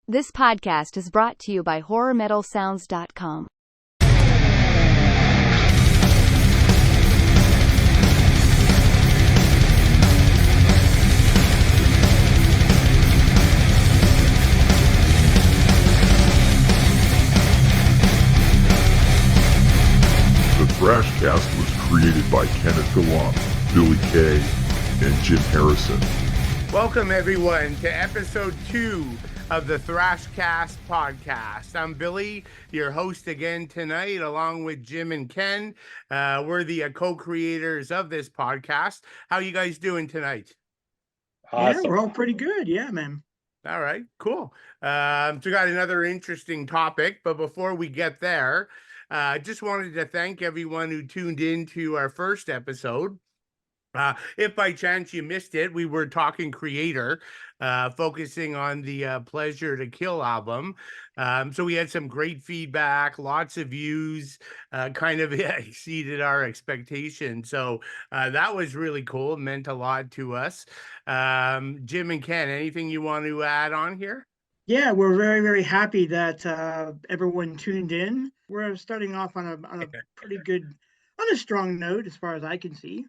This podcast is brought to you by HorrorMetalSounds.com. The Thrashcast was created by Kenneth Gallant, Billy Kay, and Jim Harrison. Welcome, everyone, to episode 2 of the Thrashcast podcast. I'm Billy, your host again tonight, along with Jim and Ken. We're the co-creators of this podcast. How you guys doing tonight? Awesome. Yeah, we're all pretty good. Yeah, man. All right, cool. So we got another interesting topic, but before we get there, I just wanted to thank everyone who tuned in to our first episode. If by chance you missed it, we were talking Creator, focusing on the Pleasure to Kill album. So we had some great feedback, lots of views, kind of exceeded our expectations. So that was really cool. It meant a lot to us. Jim and Ken, anything you want to add on here? Yeah, we're very, very happy that everyone tuned in. We're starting off on a pretty good, on a strong note as far as I can see.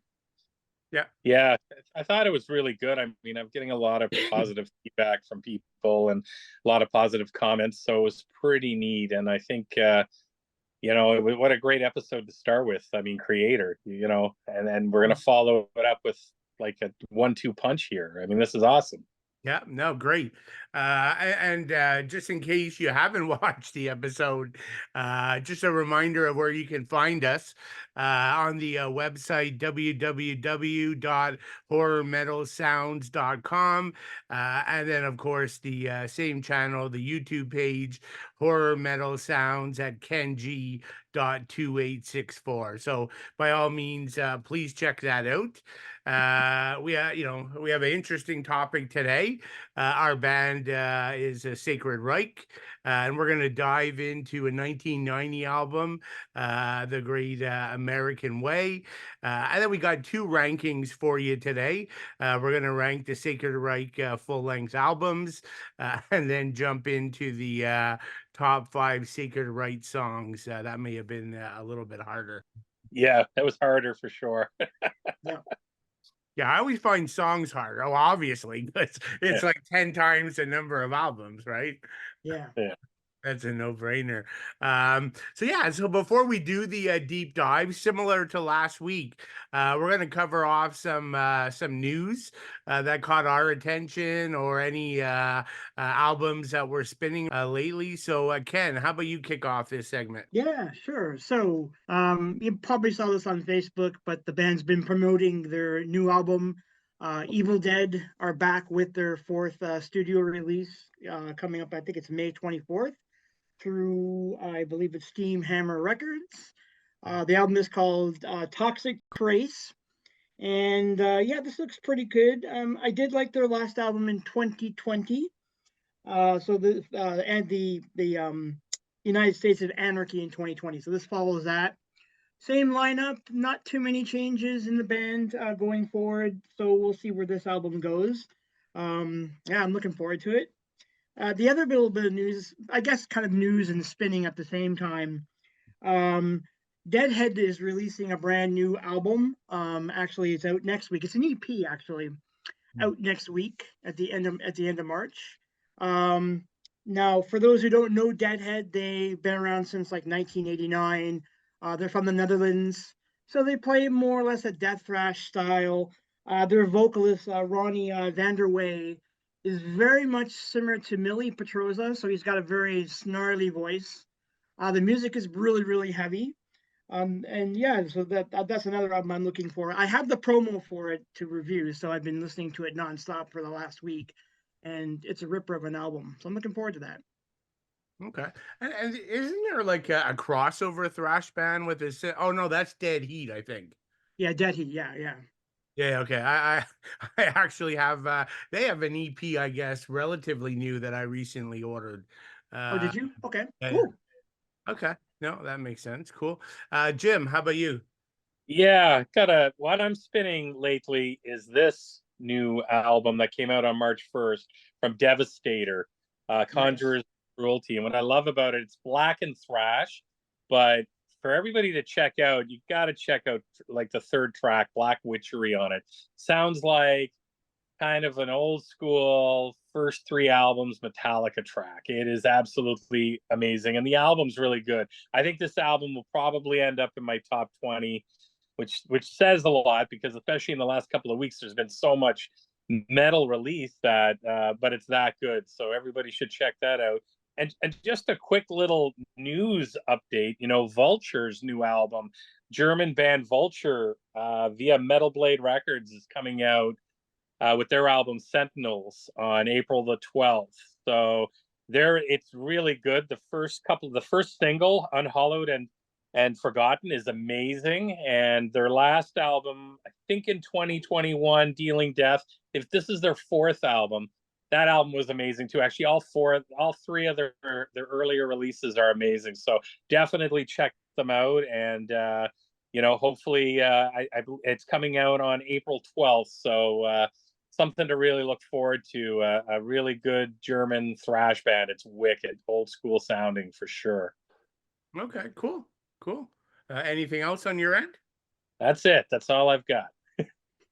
Yeah, I thought it was really good. I mean, I'm getting a lot of positive feedback from people and a lot of positive comments, so it was pretty neat. And I think, what a great episode to start with. I mean, Creator, and then we're going to follow it up with like a 1-2 punch here. I mean, this is awesome. Yeah, no, great. And just in case you haven't watched the episode, just a reminder of where you can find us on the website, www.horrormetalsounds.com. And then, of course, the same channel, the YouTube page, Horror Metal Sounds at Kenji.2864. So by all means, please check that out. We have an interesting topic today. Our band is Sacred Reich, and we're going to dive into a 1990 album, The Great American Way. And then we got 2 rankings for you today. We're going to rank the Sacred Reich full-length albums, and then jump into the top 5 Sacred Reich songs. That may have been a little bit harder. Yeah, that was harder for sure. Yeah, I always find songs harder. Oh, obviously, because it's like 10 times the number of albums, right? Yeah. That's a no-brainer. So before we do the deep dive, similar to last week, we're going to cover off some news that caught our attention, or any albums that we're spinning lately. So, Ken, how about you kick off this segment? Yeah, sure. So, you probably saw this on Facebook, but the band's been promoting their new album. Evil Dead are back with their 4th studio release coming up. I think it's May 24th. Through, I believe it's Steam Hammer Records. The album is called Toxic Trace. And this looks pretty good. I did like their last album in 2020. And the United States of Anarchy in 2020. So this follows that. Same lineup, not too many changes in the band going forward. So we'll see where this album goes. I'm looking forward to it. The other little bit of news, I guess kind of news and spinning at the same time. Deadhead is releasing a brand new album. Actually, it's out next week. It's an EP, actually, out next week at the end of March. Now, for those who don't know Deadhead, they've been around since like 1989. They're from the Netherlands, so they play more or less a death thrash style. Their vocalist, Ronnie Vanderway, is very much similar to Millie Petroza, so he's got a very snarly voice. The music is really, really heavy. So that's another album I'm looking for. I have the promo for it to review, so I've been listening to it nonstop for the last week, and it's a ripper of an album. So I'm looking forward to that. Okay. And isn't there like a crossover thrash band with this? Oh, no, that's Dead Heat, I think. Yeah, Dead Heat. Yeah. Yeah, okay. I actually have they have an EP, I guess, relatively new that I recently ordered. Oh, did you? Okay, cool. Okay. No, that makes sense. Cool. Jim, how about you? Yeah, what I'm spinning lately is this new album that came out on March 1st from Devastator. Conjurer's Cruelty. And what I love about it, it's black and thrash, but for everybody to check out, you got to check out like the third track, Black Witchery, on it. Sounds like kind of an old school first three albums Metallica track. It is absolutely amazing, and the album's really good. I think this album will probably end up in my top 20, which says a lot, because especially in the last couple of weeks there's been so much metal release that but it's that good, so everybody should check that out. And just a quick little news update, Vulture's new album, German band Vulture, via Metal Blade Records, is coming out with their album Sentinels on April the 12th. So it's really good. The first single, Unhallowed and Forgotten, is amazing. And their last album, I think in 2021, Dealing Death, if this is their fourth album, that album was amazing too. Actually, all three of their earlier releases are amazing. So definitely check them out. And hopefully it's coming out on April 12th. So something to really look forward to. A really good German thrash band. It's wicked, old school sounding for sure. Okay, cool. Anything else on your end? That's it. That's all I've got.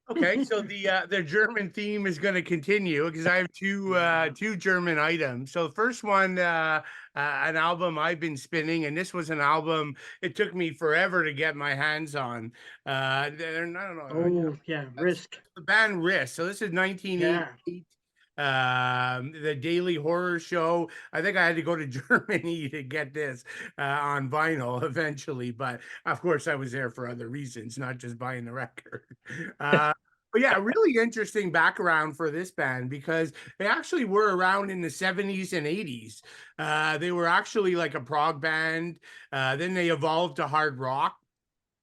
Okay, so the German theme is going to continue, because I have two German items. So the first one, an album I've been spinning, and this was an album it took me forever to get my hands on. I don't know. Oh, yeah, Risk. The band Risk. So this is 1988. The Daily Horror Show. I think I had to go to Germany to get this on vinyl eventually, but of course I was there for other reasons, not just buying the record. But yeah, really interesting background for this band, because they actually were around in the 70s and 80s. They were actually like a prog band. Then they evolved to hard rock.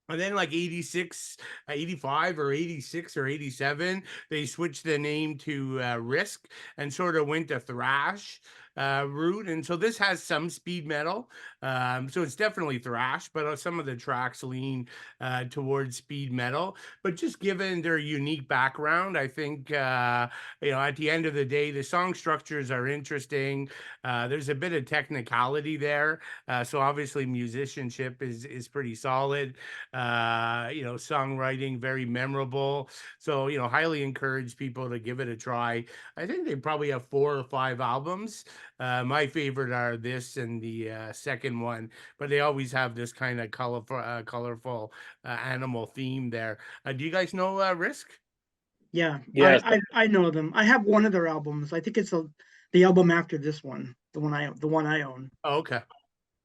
And then like 86, 85 or 86 or 87, they switched the name to Risk and sort of went to thrash route. And so this has some speed metal. So it's definitely thrash, but some of the tracks lean towards speed metal. But just given their unique background, I think, at the end of the day, the song structures are interesting. There's a bit of technicality there. So obviously musicianship is pretty solid. Songwriting, very memorable. So, highly encourage people to give it a try. I think they probably have 4 or 5 albums. My favorite are this and the second one, but they always have this kind of colorful animal theme there. Do you guys know Risk? Yeah, yes. I know them. I have one of their albums. I think it's the album after this one, the one I own. Oh, okay.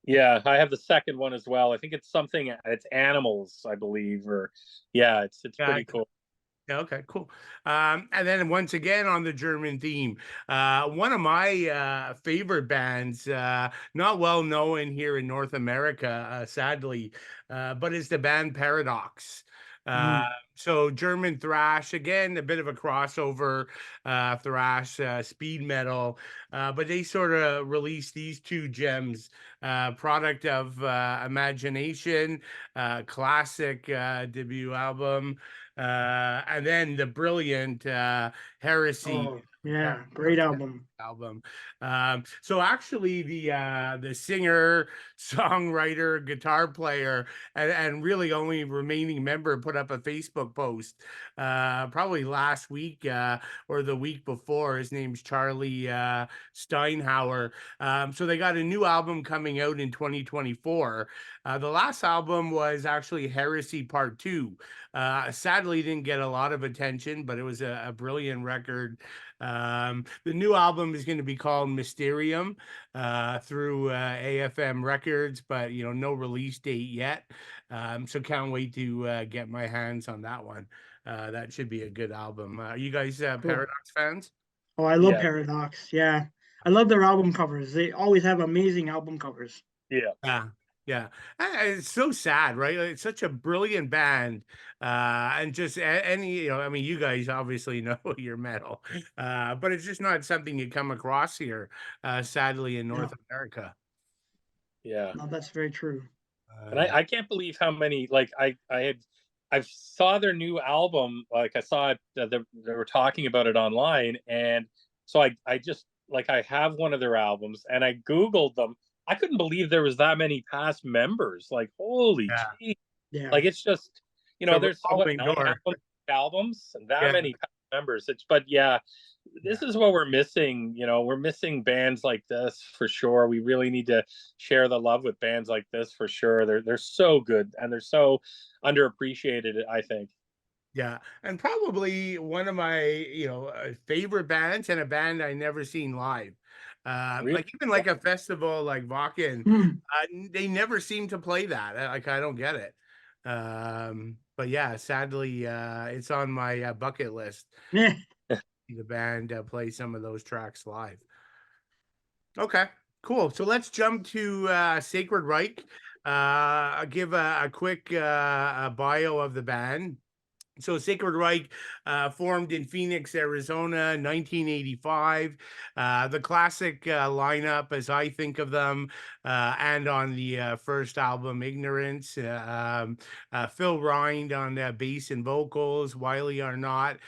Yeah, I have the second one as well. I think it's Animals, I believe, or it's pretty cool. Yeah, okay, cool. And then once again on the German theme, one of my favorite bands, not well known here in North America, sadly, but it's the band Paradox. So German thrash, again, a bit of a crossover thrash, speed metal, but they sort of released these two gems, product of Imagination, classic debut album, and then the brilliant Heresy. Oh, yeah, great album. So actually the singer, songwriter, guitar player, and really only remaining member put up a Facebook post probably last week or the week before. His name's Charlie Steinhauer. So they got a new album coming out in 2024. The last album was actually Heresy Part 2. Sadly didn't get a lot of attention, but it was a brilliant record. The new album is going to be called Mysterium through AFM Records, but no release date yet. So can't wait to get my hands on that one. That should be a good album. Are you guys Paradox fans? Oh, I love Paradox. Yeah, I love their album covers. They always have amazing album covers. Yeah. It's so sad, right? It's such a brilliant band. And just any, you guys obviously know your metal, but it's just not something you come across here, sadly, in North America. Yeah. No, that's very true. And I can't believe how many, like I saw their new album, like I saw it, they were talking about it online. And so I just like I have one of their albums, and I Googled them. I couldn't believe there was that many past members. Like, holy Yeah. gee. Yeah. Like, it's just, It's a there's what, revolving 9 door. albums and that Yeah. many past members. But yeah, this is what we're missing. We're missing bands like this for sure. We really need to share the love with bands like this for sure. They're so good, and they're so underappreciated, I think. Yeah, and probably one of my favorite bands, and a band I never seen live. Really? Like even like a festival like Wacken, Hmm. they never seem to play that. Like I don't get it. But yeah, sadly, it's on my bucket list. Yeah. The band play some of those tracks live. Okay, cool. So let's jump to Sacred Reich. I'll give a quick bio of the band. So Sacred Reich formed in Phoenix, Arizona, 1985. The classic lineup, as I think of them, and on the first album, Ignorance. Phil Rind on bass and vocals, Wiley Arnott,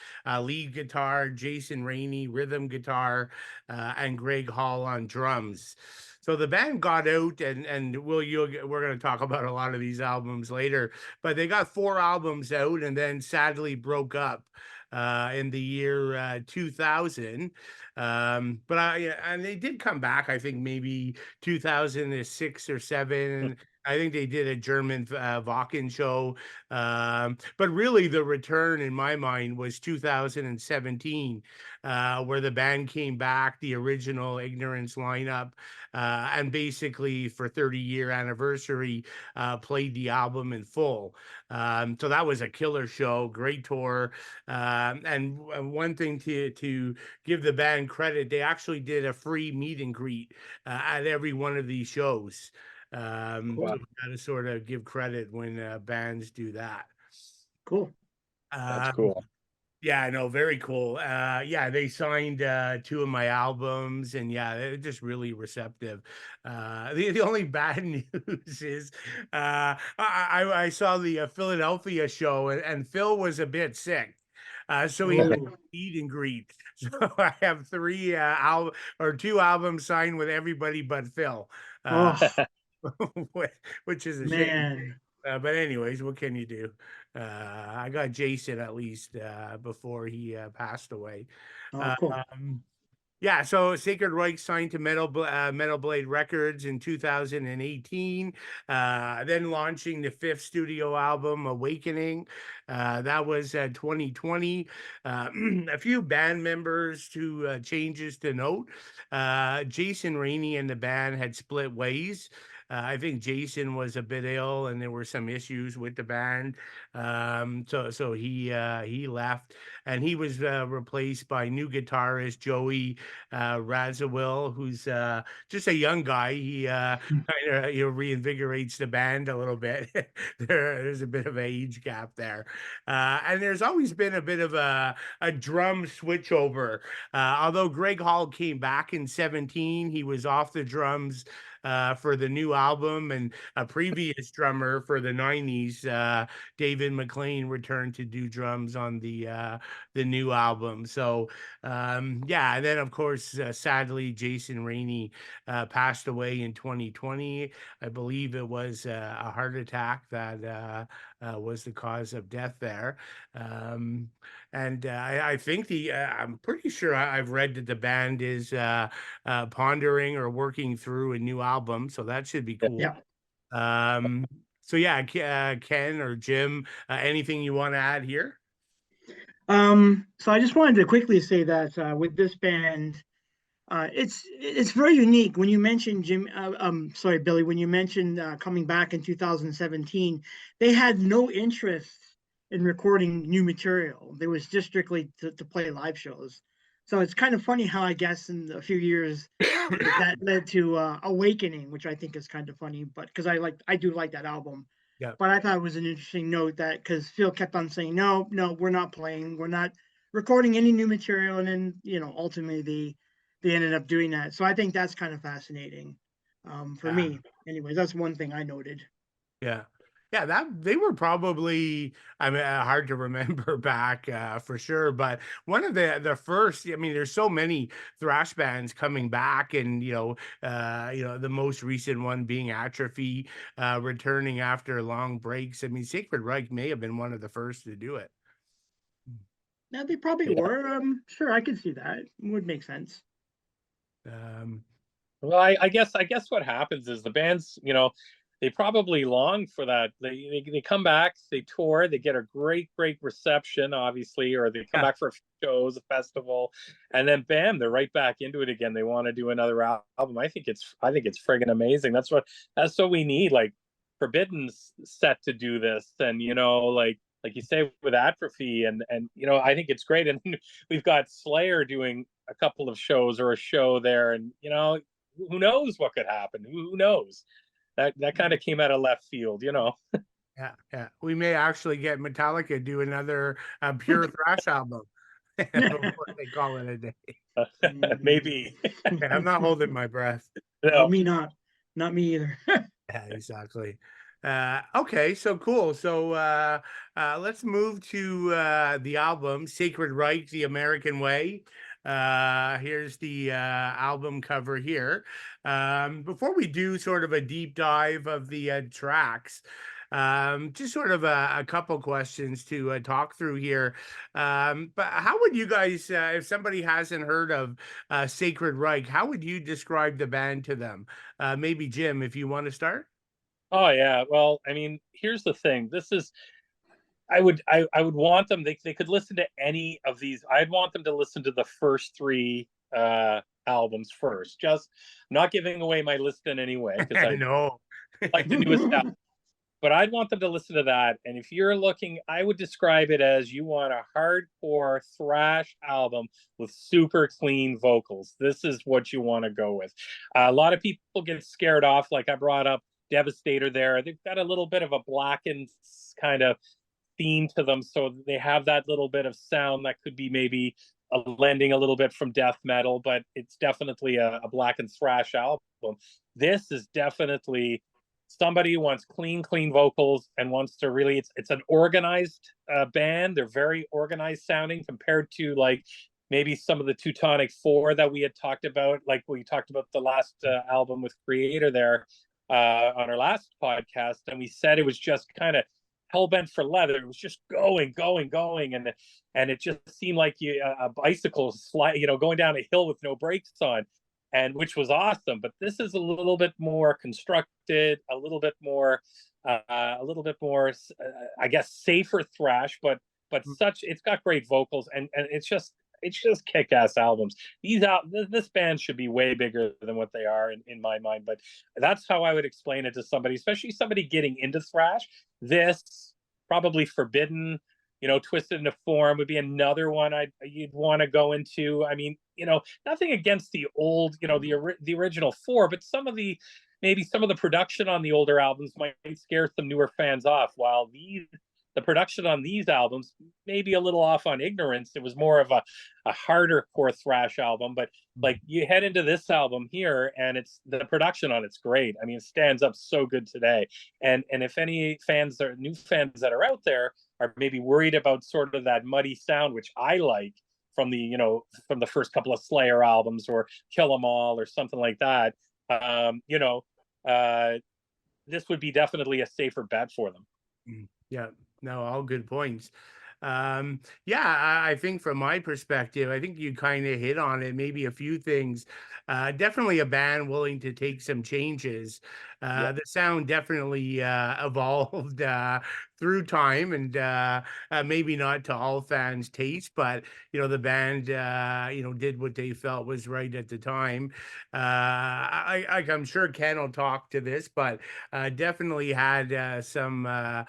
lead guitar, Jason Rainey, rhythm guitar, and Greg Hall on drums. So the band got out, and we're going to talk about a lot of these albums later, but they got 4 albums out and then sadly broke up in the year 2000. And they did come back, I think maybe 2006 or 7. I think they did a German Wacken show. But really the return in my mind was 2017, where the band came back, the original Ignorance lineup, and basically for 30-year anniversary, played the album in full. So that was a killer show, great tour. And one thing to give the band credit, they actually did a free meet and greet at every one of these shows. Cool. So we got to sort of give credit when bands do that. Cool. That's Um, cool. yeah, I know, very cool. Yeah, they signed 2 of my albums, and yeah, they're just really receptive. The only bad news is I saw the Philadelphia show, and Phil was a bit sick. So he had Oh. meet and greet. So I have 2 albums signed with everybody but Phil, uh, Oh which is a shame. man. But anyways, what can you do? I got Jason at least before he passed away. Oh, cool. Yeah, so Sacred Reich signed to Metal Blade Records in 2018, then launching the 5th studio album, Awakening. That was 2020. A few band members to changes to note. Jason Rainey and the band had split ways. I think Jason was a bit ill, and there were some issues with the band. So he left, and he was replaced by new guitarist Joey Radziwill, who's just a young guy. He kind of reinvigorates the band a little bit. There's a bit of an age gap there, and there's always been a bit of a drum switchover. Although Greg Hall came back in 17, he was off the drums for the new album, and a previous drummer for the 90s, David McLean, returned to do drums on the new album. So yeah, and then of course, sadly, Jason Rainey passed away in 2020. I believe it was a heart attack that was the cause of death there. And I think I'm pretty sure I've read that the band is pondering or working through a new album, so that should be cool. Yeah. So yeah, Ken or Jim, anything you want to add here? So I just wanted to quickly say that with this band, it's very unique. When you mentioned sorry, Billy, when you mentioned coming back in 2017, they had no interest in recording new material. They was just strictly to play live shows. So it's kind of funny how I guess in a few years that led to Awakening, which I think is kind of funny, but because I do like that album. Yeah. But I thought it was an interesting note that because Phil kept on saying, no, we're not playing, we're not recording any new material, and then ultimately they ended up doing that. So I think that's kind of fascinating for me. Anyways, that's one thing I noted. Yeah. Yeah, that they were probably, I mean, hard to remember back for sure, but one of the first. I mean, there's so many thrash bands coming back, and the most recent one being Atrophy, returning after long breaks. I mean, Sacred Reich may have been one of the first to do it. Now they probably Yeah. were. Sure, I can see that. It would make sense. Um, Well, I guess what happens is the bands, they probably long for that. They come back, they tour, they get a great reception, obviously, or they come yeah, back for a few shows, a festival, and then bam, they're right back into it again. They want to do another album. I think it's friggin' amazing. That's what we need. Like Forbidden's set to do this, and like you say with Atrophy, and I think it's great. And we've got Slayer doing a couple of shows or a show there, and who knows what could happen? Who knows? That kind of came out of left field. yeah. We may actually get Metallica do another pure thrash album before they call it a day. Maybe. Yeah, I'm not holding my breath. No, No. me not. Not me either. Yeah, exactly. Okay, so cool. So let's move to the album Sacred Reich, The American Way. Here's the album cover here. Before we do sort of a deep dive of the tracks, just sort of a couple questions to talk through here. But how would you guys, if somebody hasn't heard of Sacred Reich, how would you describe the band to them? Maybe Jim, if you want to start. Oh yeah. Well, I mean, here's the thing. This is I would want them, they could listen to any of these. I'd want them to listen to the first three albums first. Just not giving away my list in any way, because I No. like the newest album. But I'd want them to listen to that. And if you're looking, I would describe it as you want a hardcore thrash album with super clean vocals. This is what you want to go with. A lot of people get scared off, like I brought up Devastator there. They've got a little bit of a blackened kind of theme to them. So they have that little bit of sound that could be maybe a lending a little bit from death metal, but it's definitely a blackened thrash album. This is definitely somebody who wants clean vocals and wants to really, it's an organized band. They're very organized sounding compared to like maybe some of the Teutonic Four that we had talked about, like we talked about the last album with Creator there on our last podcast, and we said it was just kind of hell-bent for leather. It was just going, and it just seemed like a bicycle slide, going down a hill with no brakes on, and which was awesome. But this is a little bit more constructed, a little bit more, I guess, safer thrash, but it's got great vocals, and it's just kick-ass albums. This band should be way bigger than what they are in my mind, but that's how I would explain it to somebody, especially somebody getting into thrash. This probably Forbidden, Twisted into Form would be another one you'd want to go into. I mean, nothing against the old, the original four, but maybe some of the production on the older albums might scare some newer fans off, while the production on these albums may be a little off on Ignorance. It was more of a harder core thrash album, but like you head into this album here, and it's the production on it's great. I mean, it stands up so good today. And if any fans or new fans that are out there are maybe worried about sort of that muddy sound, which I like from the first couple of Slayer albums or Kill 'Em All or something like that, this would be definitely a safer bet for them. Yeah, no, all good points. Yeah, I think from my perspective, I think you kind of hit on it, maybe a few things. Definitely a band willing to take some changes. The sound definitely evolved through time, and maybe not to all fans' taste, but the band did what they felt was right at the time. I'm sure Ken will talk to this, but definitely had some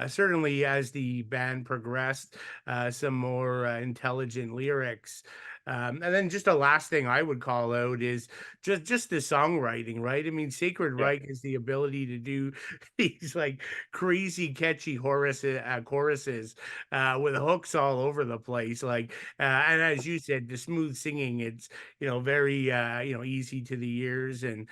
certainly as the band progressed, some more intelligent lyrics. And then just the last thing I would call out is just the songwriting, right? I mean, Sacred Yeah. Reich is the ability to do these like crazy catchy choruses with hooks all over the place. Like, and as you said, the smooth singing, it's, very, easy to the ears, and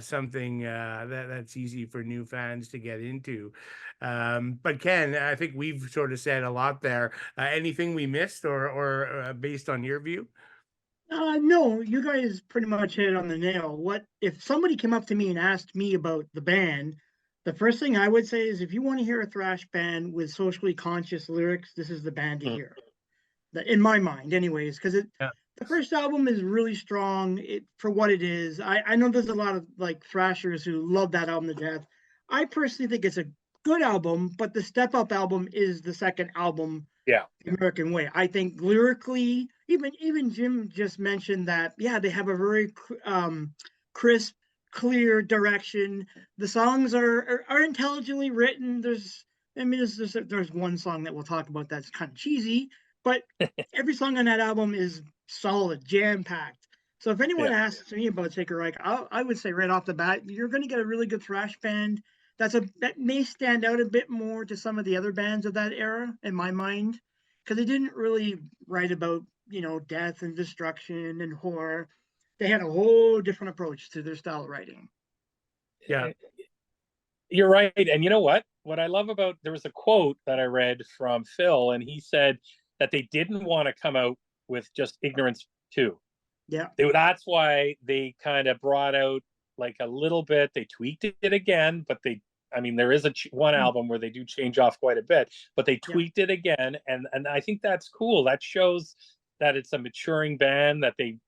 something that's easy for new fans to get into. But Ken, I think we've sort of said a lot there. Anything we missed, or based on your view? No, you guys pretty much hit it on the nail. What if somebody came up to me and asked me about the band? The first thing I would say is, if you want to hear a thrash band with socially conscious lyrics, this is the band to Mm. hear. In my mind, anyways, because Yeah. the first album is really strong for what it is. I know there's a lot of like thrashers who love that album to death. I personally think it's a good album, but the Step Up album is the second album, Yeah. the American Way. I think lyrically, even Jim just mentioned that, yeah, they have a very crisp, clear direction. The songs are intelligently written. There's one song that we'll talk about that's kind of cheesy, but every song on that album is solid, jam packed. So if anyone Yeah. asks me about Sacred Reich, I would say right off the bat, you're going to get a really good thrash band. That may stand out a bit more to some of the other bands of that era, in my mind, because they didn't really write about death and destruction and horror. They had a whole different approach to their style of writing. Yeah. You're right. And you know what? What I love about, there was a quote that I read from Phil, and he said that they didn't want to come out with just Ignorance 2. Yeah. That's why they kind of brought out like a little bit. They tweaked it again, but there is one album where they do change off quite a bit, but they tweaked it again, and I think that's cool. That shows that it's a maturing band, that they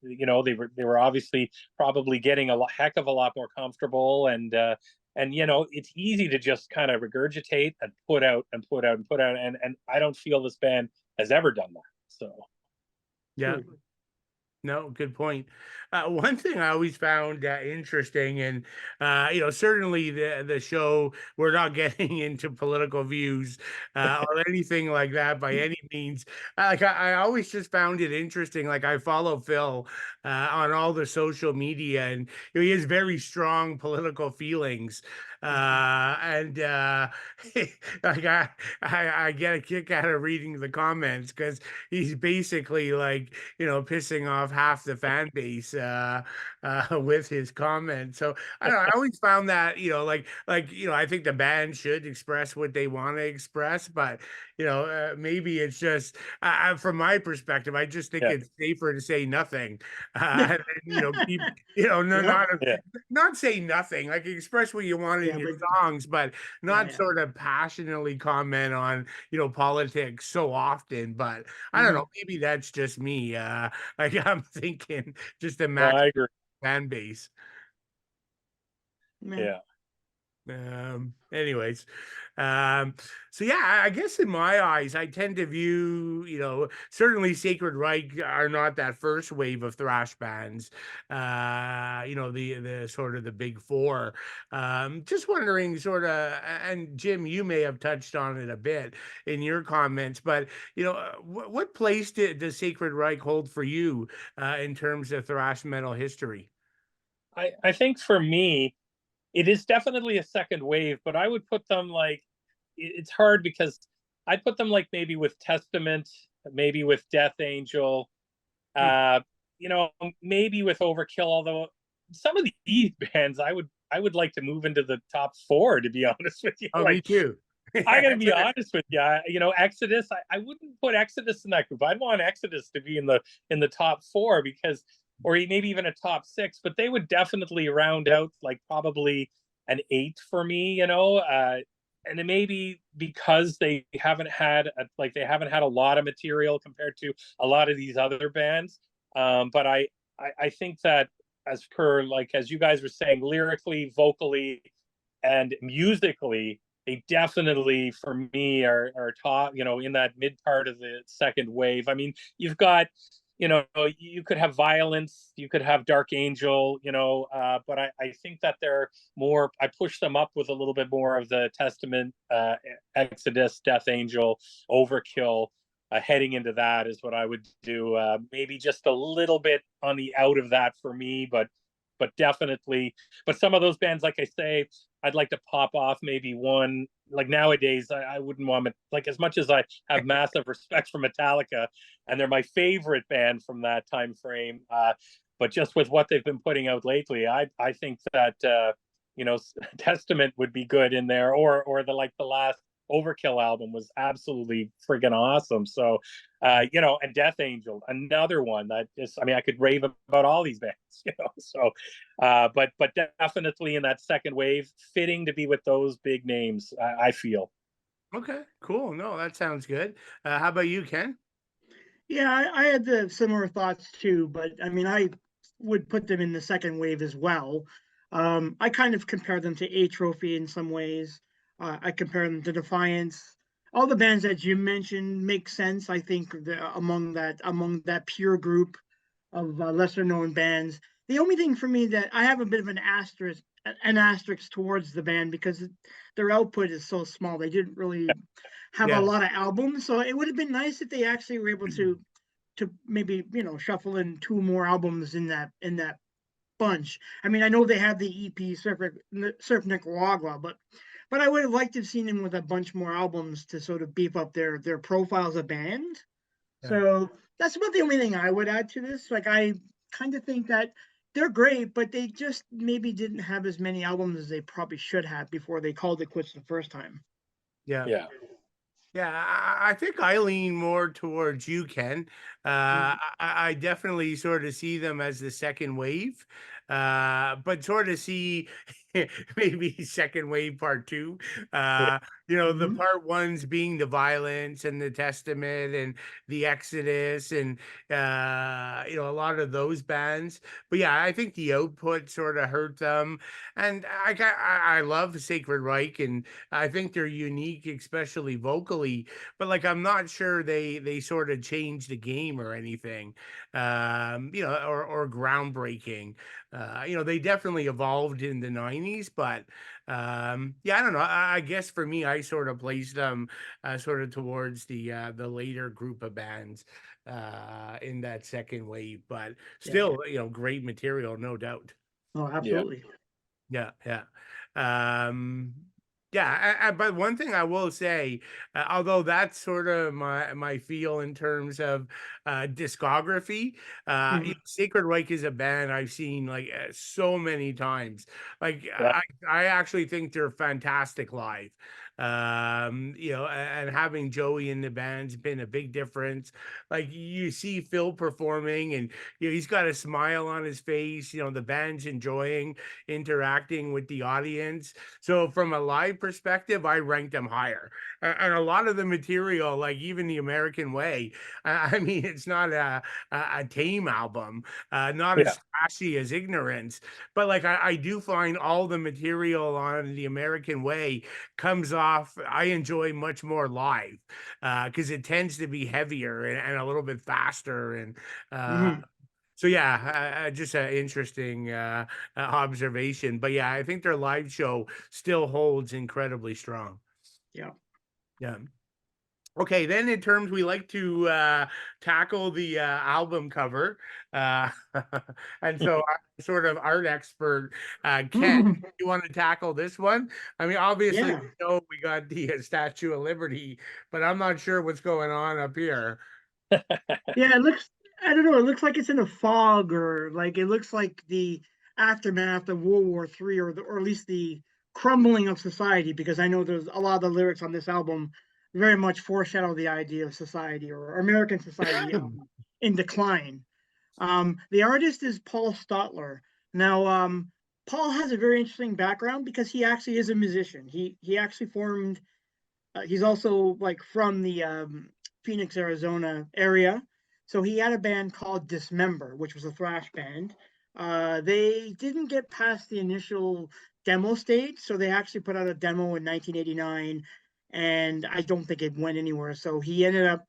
were obviously probably getting a heck of a lot more comfortable, and it's easy to just kind of regurgitate and put out and put out and put out, and I don't feel this band has ever done that. So Yeah. No, good point. One thing I always found interesting, and certainly the show, we're not getting into political views or anything like that by any means. I always just found it interesting. Like, I follow Phil on all the social media, and he has very strong political feelings. And like I get a kick out of reading the comments, because he's basically like, pissing off half the fan base with his comments. So I don't know. I always found that, I think the band should express what they want to express, but maybe it's just from my perspective, I just think it's safer to say nothing. And then, keep, not say nothing, like express what you want in your songs, but not sort of passionately comment on, politics so often. But I don't know, maybe that's just me. Like, I'm thinking just a max fan base. Yeah. Anyways, so yeah, I guess in my eyes, I tend to view, certainly Sacred Reich are not that first wave of thrash bands, the sort of the big four. Just wondering, sort of, and Jim, you may have touched on it a bit in your comments, but what place does Sacred Reich hold for you in terms of thrash metal history? I think for me, it is definitely a second wave, but I would put them like, it's hard because I'd put them like maybe with Testament, maybe with Death Angel, maybe with Overkill, although some of these bands I would like to move into the top 4, to be honest with you. Oh, me too. I gotta be honest with you. Exodus, I wouldn't put Exodus in that group. I'd want Exodus to be in the top 4, because, or maybe even a top 6, but they would definitely round out like probably an 8 for me, and it may be because they haven't had a lot of material compared to a lot of these other bands. But I think that, as you guys were saying, lyrically, vocally, and musically, they definitely, for me, are top, in that mid part of the second wave. I mean, you've got, you could have Violence, you could have Dark Angel, but I think that they're more, I push them up with a little bit more of the Testament, Exodus, Death Angel, Overkill. heading into that is what I would do. Maybe just a little bit on the out of that for me, but definitely. But some of those bands, like I say, I'd like to pop off maybe one. Like nowadays, I wouldn't want to, like, as much as I have massive respect for Metallica, and they're my favorite band from that time frame. But just with what they've been putting out lately, I think that Testament would be good in there, or the last Overkill album was absolutely friggin' awesome. So, and Death Angel, another one that is, I mean, I could rave about all these bands, So, but definitely in that second wave, fitting to be with those big names, I feel. Okay, cool. No, that sounds good. How about you, Ken? Yeah, I had the similar thoughts too, but I mean, I would put them in the second wave as well. I kind of compare them to Atrophy in some ways. I compare them to Defiance. All the bands that you mentioned make sense. I think among that pure group of lesser known bands. The only thing for me that I have a bit of an asterisk towards the band because their output is so small. They didn't really have a Yeah. lot of albums, so it would have been nice if they actually were able to maybe shuffle in 2 more albums in that bunch. I mean, I know they had the EP Surf Nicaragua, but I would have liked to have seen them with a bunch more albums to sort of beef up their profile as a band. Yeah. So that's about the only thing I would add to this. Like, I kind of think that they're great, but they just maybe didn't have as many albums as they probably should have before they called it quits the first time. Yeah. Yeah. Yeah, I think I lean more towards you, Ken. I definitely sort of see them as the second wave, but sort of see maybe second wave part two. The Mhm. part ones being the violence and the testament and the Exodus and a lot of those bands. But yeah, I think the output sort of hurt them, and I love Sacred Reich, and I think they're unique, especially vocally, but like I'm not sure they sort of changed the game or anything, or groundbreaking. They definitely evolved in the '90s, but yeah, I don't know. I guess for me, I sort of placed them sort of towards the later group of bands in that second wave, but Yeah. still, great material, no doubt. Oh, Yeah. absolutely. Yeah, yeah. Um, yeah, but one thing I will say, although that's sort of my feel in terms of discography, Mhm. Sacred Reich is a band I've seen like so many times. Like Yeah. I actually think they're fantastic live. And having Joey in the band's been a big difference. Like you see Phil performing, and he's got a smile on his face. The band's enjoying interacting with the audience. So from a live perspective, I ranked them higher. And a lot of the material, like even the American Way, I mean, it's not a tame album, not Yeah. as trashy as Ignorance, but like I do find all the material on the American Way comes off. I enjoy much more live because it tends to be heavier and a little bit faster and. Mhm. So yeah, just an interesting observation. But yeah, I think their live show still holds incredibly strong. Yeah. Yeah. Okay, then in terms we like to tackle the album cover, uh, and so our sort of art expert, Ken, you want to tackle this one? I mean, obviously, Yeah. we got the Statue of Liberty, but I'm not sure what's going on up here. Yeah, it looks, I don't know, it looks like it's in a fog, or like it looks like the aftermath of World War III, or at least the crumbling of society, because I know there's a lot of the lyrics on this album very much foreshadow the idea of society, or American society in decline. The artist is Paul Stotler. Now, Paul has a very interesting background because he actually is a musician. He actually formed. He's also like from the Phoenix, Arizona area. So he had a band called Dismember, which was a thrash band. They didn't get past the initial demo stage, so they actually put out a demo in 1989, and I don't think it went anywhere. So he ended up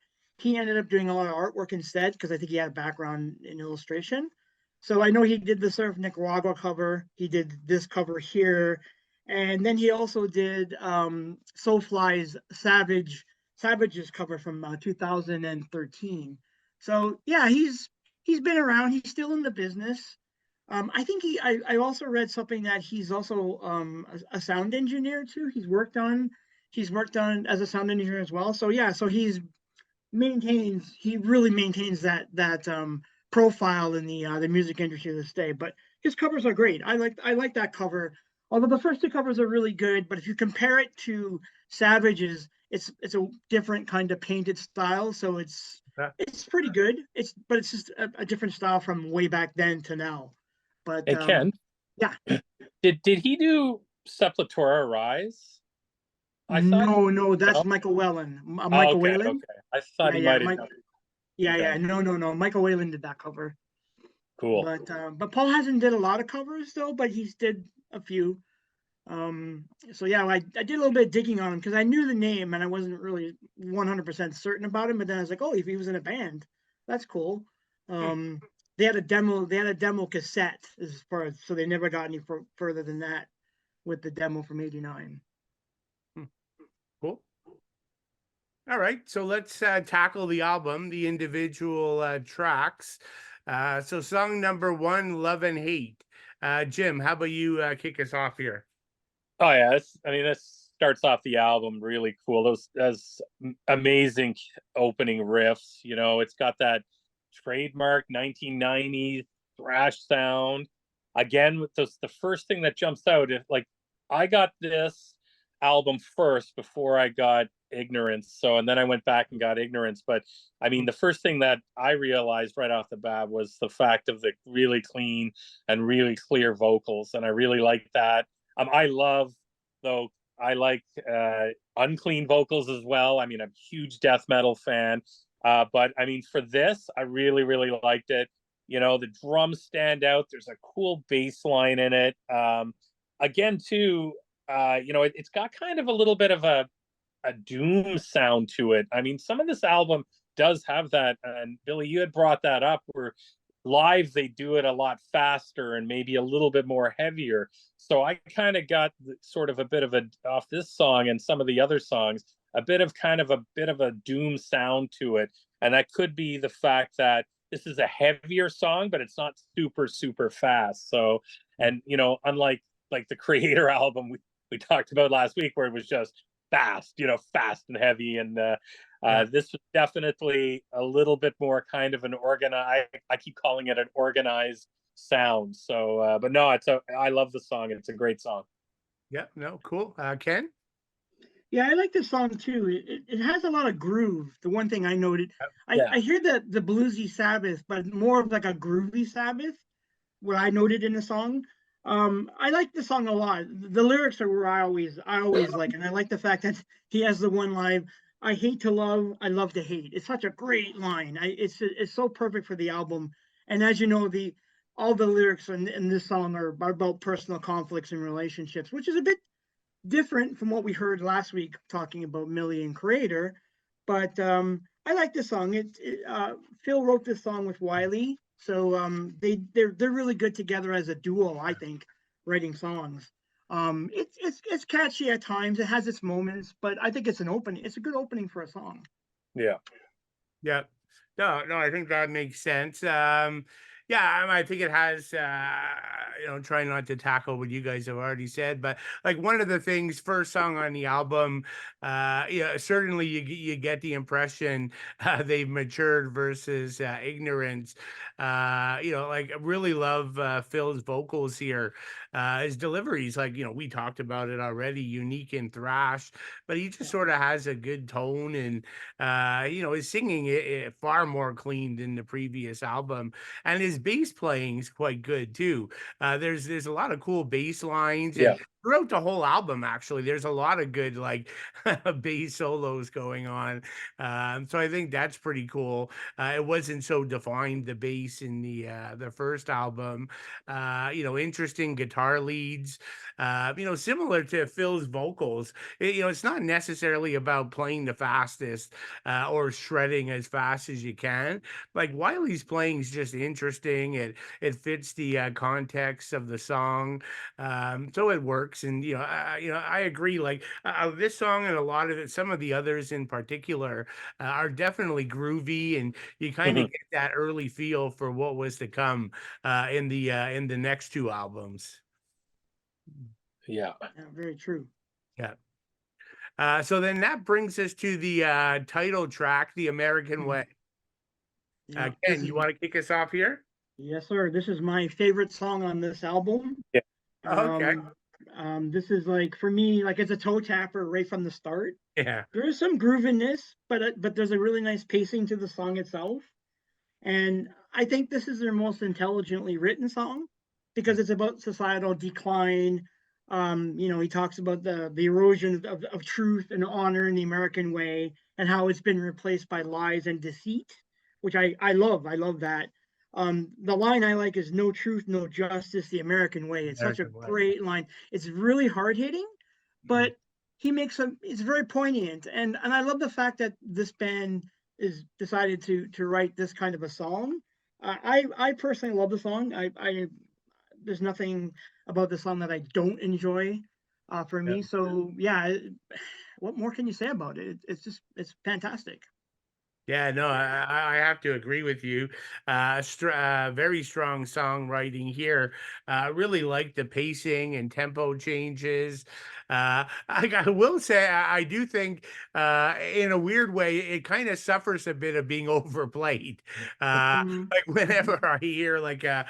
doing a lot of artwork instead because I think he had a background in illustration. So I know he did the Surf Nicaragua cover. He did this cover here, and then he also did Soulfly's Savage's cover from 2013. So yeah, he's been around. He's still in the business. I think I also read something that he's also a sound engineer too. He's worked on as a sound engineer as well. So yeah, so he really maintains that profile in the music industry to this day. But his covers are great. I like that cover. Although the first two covers are really good, but if you compare it to Savage's, it's a different kind of painted style. So it's pretty good. But it's just a different style from way back then to now. But Hey, Ken. Yeah. Did he do Sepultura Rise? No, that's Michael Whelan. Michael Whelan. Okay. I thought he might have done it. Yeah. No. Michael Whelan did that cover. Cool. But Paul hasn't did a lot of covers though, but he's did a few. So yeah, I did a little bit of digging on him because I knew the name and I wasn't really 100% certain about him. But then I was like, oh, if he was in a band, that's cool. They had a demo cassette as far as, so they never got any further than that with the demo from '89. Cool. All right, so let's tackle the album, the individual tracks. So song number 1, Love and Hate. Jim, how about you kick us off here? Oh yeah, this starts off the album really cool. Those amazing opening riffs. You know, it's got that trademark 1990s thrash sound. Again, with the first thing that jumps out, I got this album first before I got Ignorance. And then I went back and got Ignorance. But I mean, the first thing that I realized right off the bat was the fact of the really clean and really clear vocals. And I really like that. I like unclean vocals as well. I mean, I'm a huge death metal fan. But I mean, for this, I really, really liked it. You know, the drums stand out. There's a cool bass line in it. Again, too, you know, it's got kind of a little bit of a doom sound to it. I mean, some of this album does have that. And Billy, you had brought that up where live they do it a lot faster and maybe a little bit more heavier. So I kind of got sort of a bit of off this song and some of the other songs, a bit of a doom sound to it. And that could be the fact that this is a heavier song, but it's not super, super fast. So, and, you know, unlike like the Creator album we talked about last week, where it was just fast, you know, fast and heavy. And this was definitely a little bit more kind of an organized, I keep calling it an organized sound. So, but no, I love the song. It's a great song. Yeah, no, cool. Ken? Yeah, I like this song too. It has a lot of groove. The one thing I noted, I hear the bluesy Sabbath, but more of like a groovy Sabbath, what I noted in the song. I like the song a lot. The lyrics are where I always like, and I like the fact that he has the one line, "I hate to love, I love to hate." It's such a great line. It's so perfect for the album. And as you know, all the lyrics in this song are about personal conflicts and relationships, which is a bit different from what we heard last week talking about Millie and Creator. But I like this song. Phil wrote this song with Wiley, so they're really good together as a duo, I think, writing songs. It's catchy at times. It has its moments, but I think it's a good opening for a song. Yeah. No, I think that makes sense. Yeah, I think it has, you know, try not to tackle what you guys have already said, but like one of the things, first song on the album, yeah, certainly you get the impression they've matured versus Ignorance. You know, like I really love Phil's vocals here. His deliveries, like, you know, we talked about it already, unique in thrash, but he just sort of has a good tone, and you know, his singing it far more clean than the previous album, and his bass playing is quite good too. There's a lot of cool bass lines, and throughout the whole album, actually, there's a lot of good like bass solos going on. So I think that's pretty cool. It wasn't so defined, the bass in the first album. You know, interesting guitar leads. You know, similar to Phil's vocals. You know, it's not necessarily about playing the fastest or shredding as fast as you can. Like Wiley's playing is just interesting. It fits the context of the song, so it works. works. And I agree. Like this song and a lot of it, some of the others in particular, are definitely groovy, and you kind of Mhm. get that early feel for what was to come in the next two albums. Yeah. Yeah, very true. Yeah. So then that brings us to the title track, "The American Way." Yeah, Ken, you want to kick us off here? yes, sir. This is my favorite song on this album. Yeah. Okay. This is like, for me, like, it's a toe tapper right from the start. Yeah. There is some groove in this, but there's a really nice pacing to the song itself. And I think this is their most intelligently written song because it's about societal decline. He talks about the erosion of truth and honor in the American way and how it's been replaced by lies and deceit, which I love. I love that. The line I like is "No truth, no justice, the American way." It's such a American Way. great line. It's really hard hitting, Mhm. but it's very poignant, and I love the fact that this band is decided to write this kind of a song. I personally love the song. I There's nothing about the song that I don't enjoy. For Yeah. me, so yeah, what more can you say about it? It's fantastic. Yeah, no, I have to agree with you. Very strong songwriting here. Really like the pacing and tempo changes. I will say, I do think, in a weird way, it kind of suffers a bit of being overplayed. Mhm. Like whenever I hear like a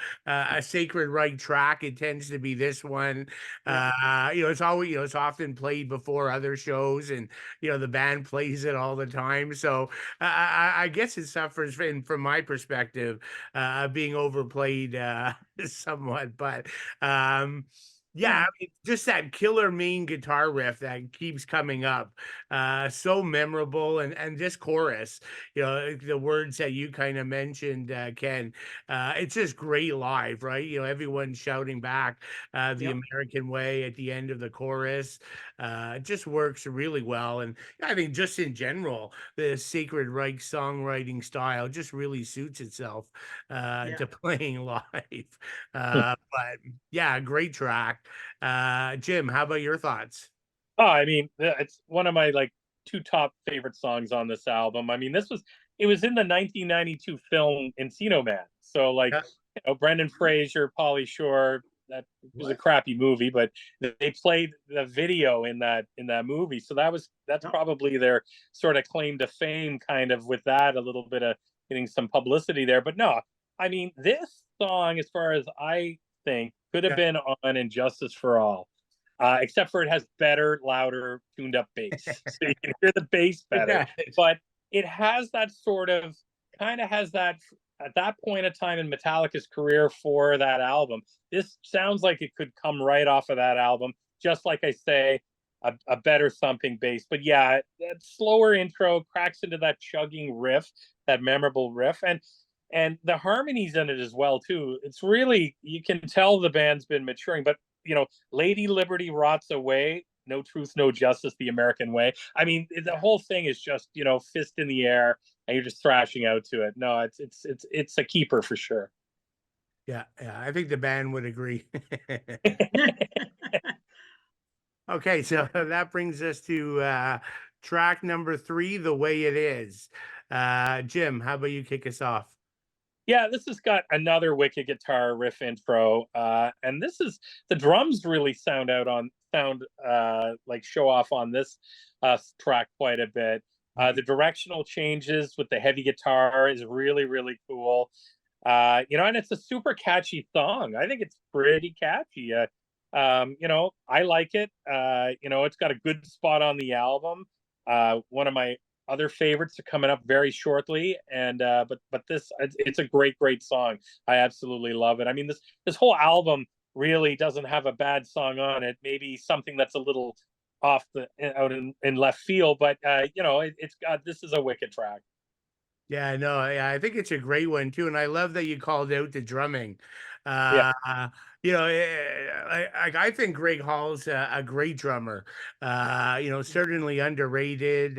Sacred Reich track, it tends to be this one. Yeah, It's always, it's often played before other shows, and the band plays it all the time. So I guess it suffers from my perspective, being overplayed somewhat, but yeah, I yeah, mean, just that killer main guitar riff that keeps coming up, so memorable, and just chorus, the words that you kind of mentioned, Ken, it's just great live, right? Everyone shouting back the yep, American Way at the end of the chorus. It just works really well, and I think just in general, the Sacred Reich songwriting style just really suits itself yeah. to playing live. But yeah, great track. Jim, how about your thoughts? Oh, I mean, it's one of my like two top favorite songs on this album. I mean, it was in the 1992 film Encino Man. So like, Yeah. Brendan Fraser, Pauly Shore, that was a What? crappy movie, but they played the video in that movie. So that's Yep. probably their sort of claim to fame, kind of, with that, a little bit of getting some publicity there. But no, I mean, this song, as far as I think, could have Yeah. been on Injustice for All, except for it has better, louder, tuned up bass. So you can hear the bass It better. does. But it has that sort of, kind of has that, at that point of time in Metallica's career for that album. This sounds like it could come right off of that album. Just like I say, a better thumping bass. But yeah, that slower intro cracks into that chugging riff, that memorable riff. And the harmonies in it as well too. It's really, you can tell the band's been maturing. But Lady Liberty rots away. No truth, no justice, the American way. I mean, the whole thing is just, fist in the air, and you're just thrashing out to it. No, it's a keeper for sure. Yeah, I think the band would agree. Okay, so that brings us to track number 3, "The Way It Is." Jim, how about you kick us off? Yeah, this has got another wicked guitar riff intro, and this is, the drums really sound like show off on this track quite a bit. The directional changes with the heavy guitar is really, really cool. And it's a super catchy song. I think it's pretty catchy. I like it. It's got a good spot on the album. One of my other favorites are coming up very shortly, and but it's a great song. I absolutely love it. I mean, this whole album really doesn't have a bad song on it. Maybe something that's a little off the out in left field, but it's got, this is a wicked track. Yeah, no, yeah, I think it's a great one too, and I love that you called out the drumming. Yeah. Uh, I think Greg Hall's a great drummer. Certainly underrated.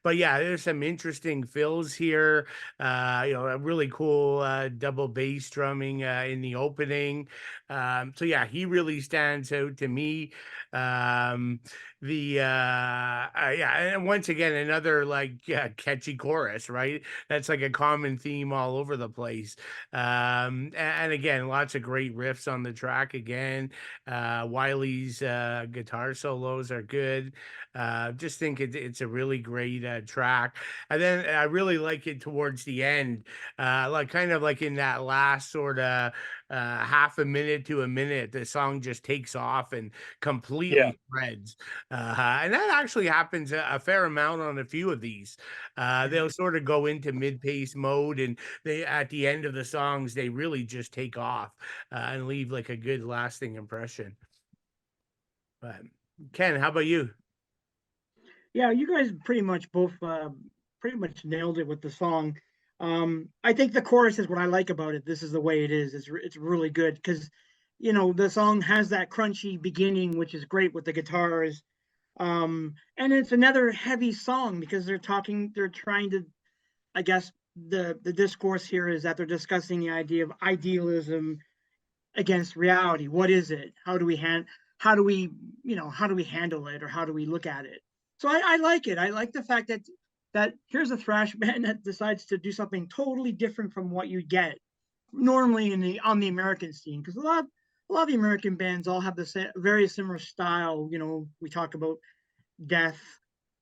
But yeah, there's some interesting fills here. A really cool double bass drumming in the opening. So yeah, he really stands out to me. Um, yeah, and once again, another catchy chorus, right? That's like a common theme all over the place. And again, lots of great riffs on the track again. Wiley's guitar solos are good. Just think it's a really great track. And then I really like it towards the end, like kind of like in that last sort of half a minute to a minute, the song just takes off and completely spreads. And that actually happens a fair amount on a few of these. They'll sort of go into mid-pace mode, and they at the end of the songs they really just take off and leave like a good lasting impression. But Ken, how about you? Yeah, you guys pretty much both pretty much nailed it with the song. I think the chorus is what I like about it. This is the way it is. It's really good because the song has that crunchy beginning, which is great with the guitars. And it's another heavy song because they're trying to, I guess the discourse here is that they're discussing the idea of idealism against reality. What is it? How do we handle it, or how do we look at it? So I like it. I like the fact that here's a thrash band that decides to do something totally different from what you get normally on the American scene, because a lot of the American bands all have the very similar style. We talk about death,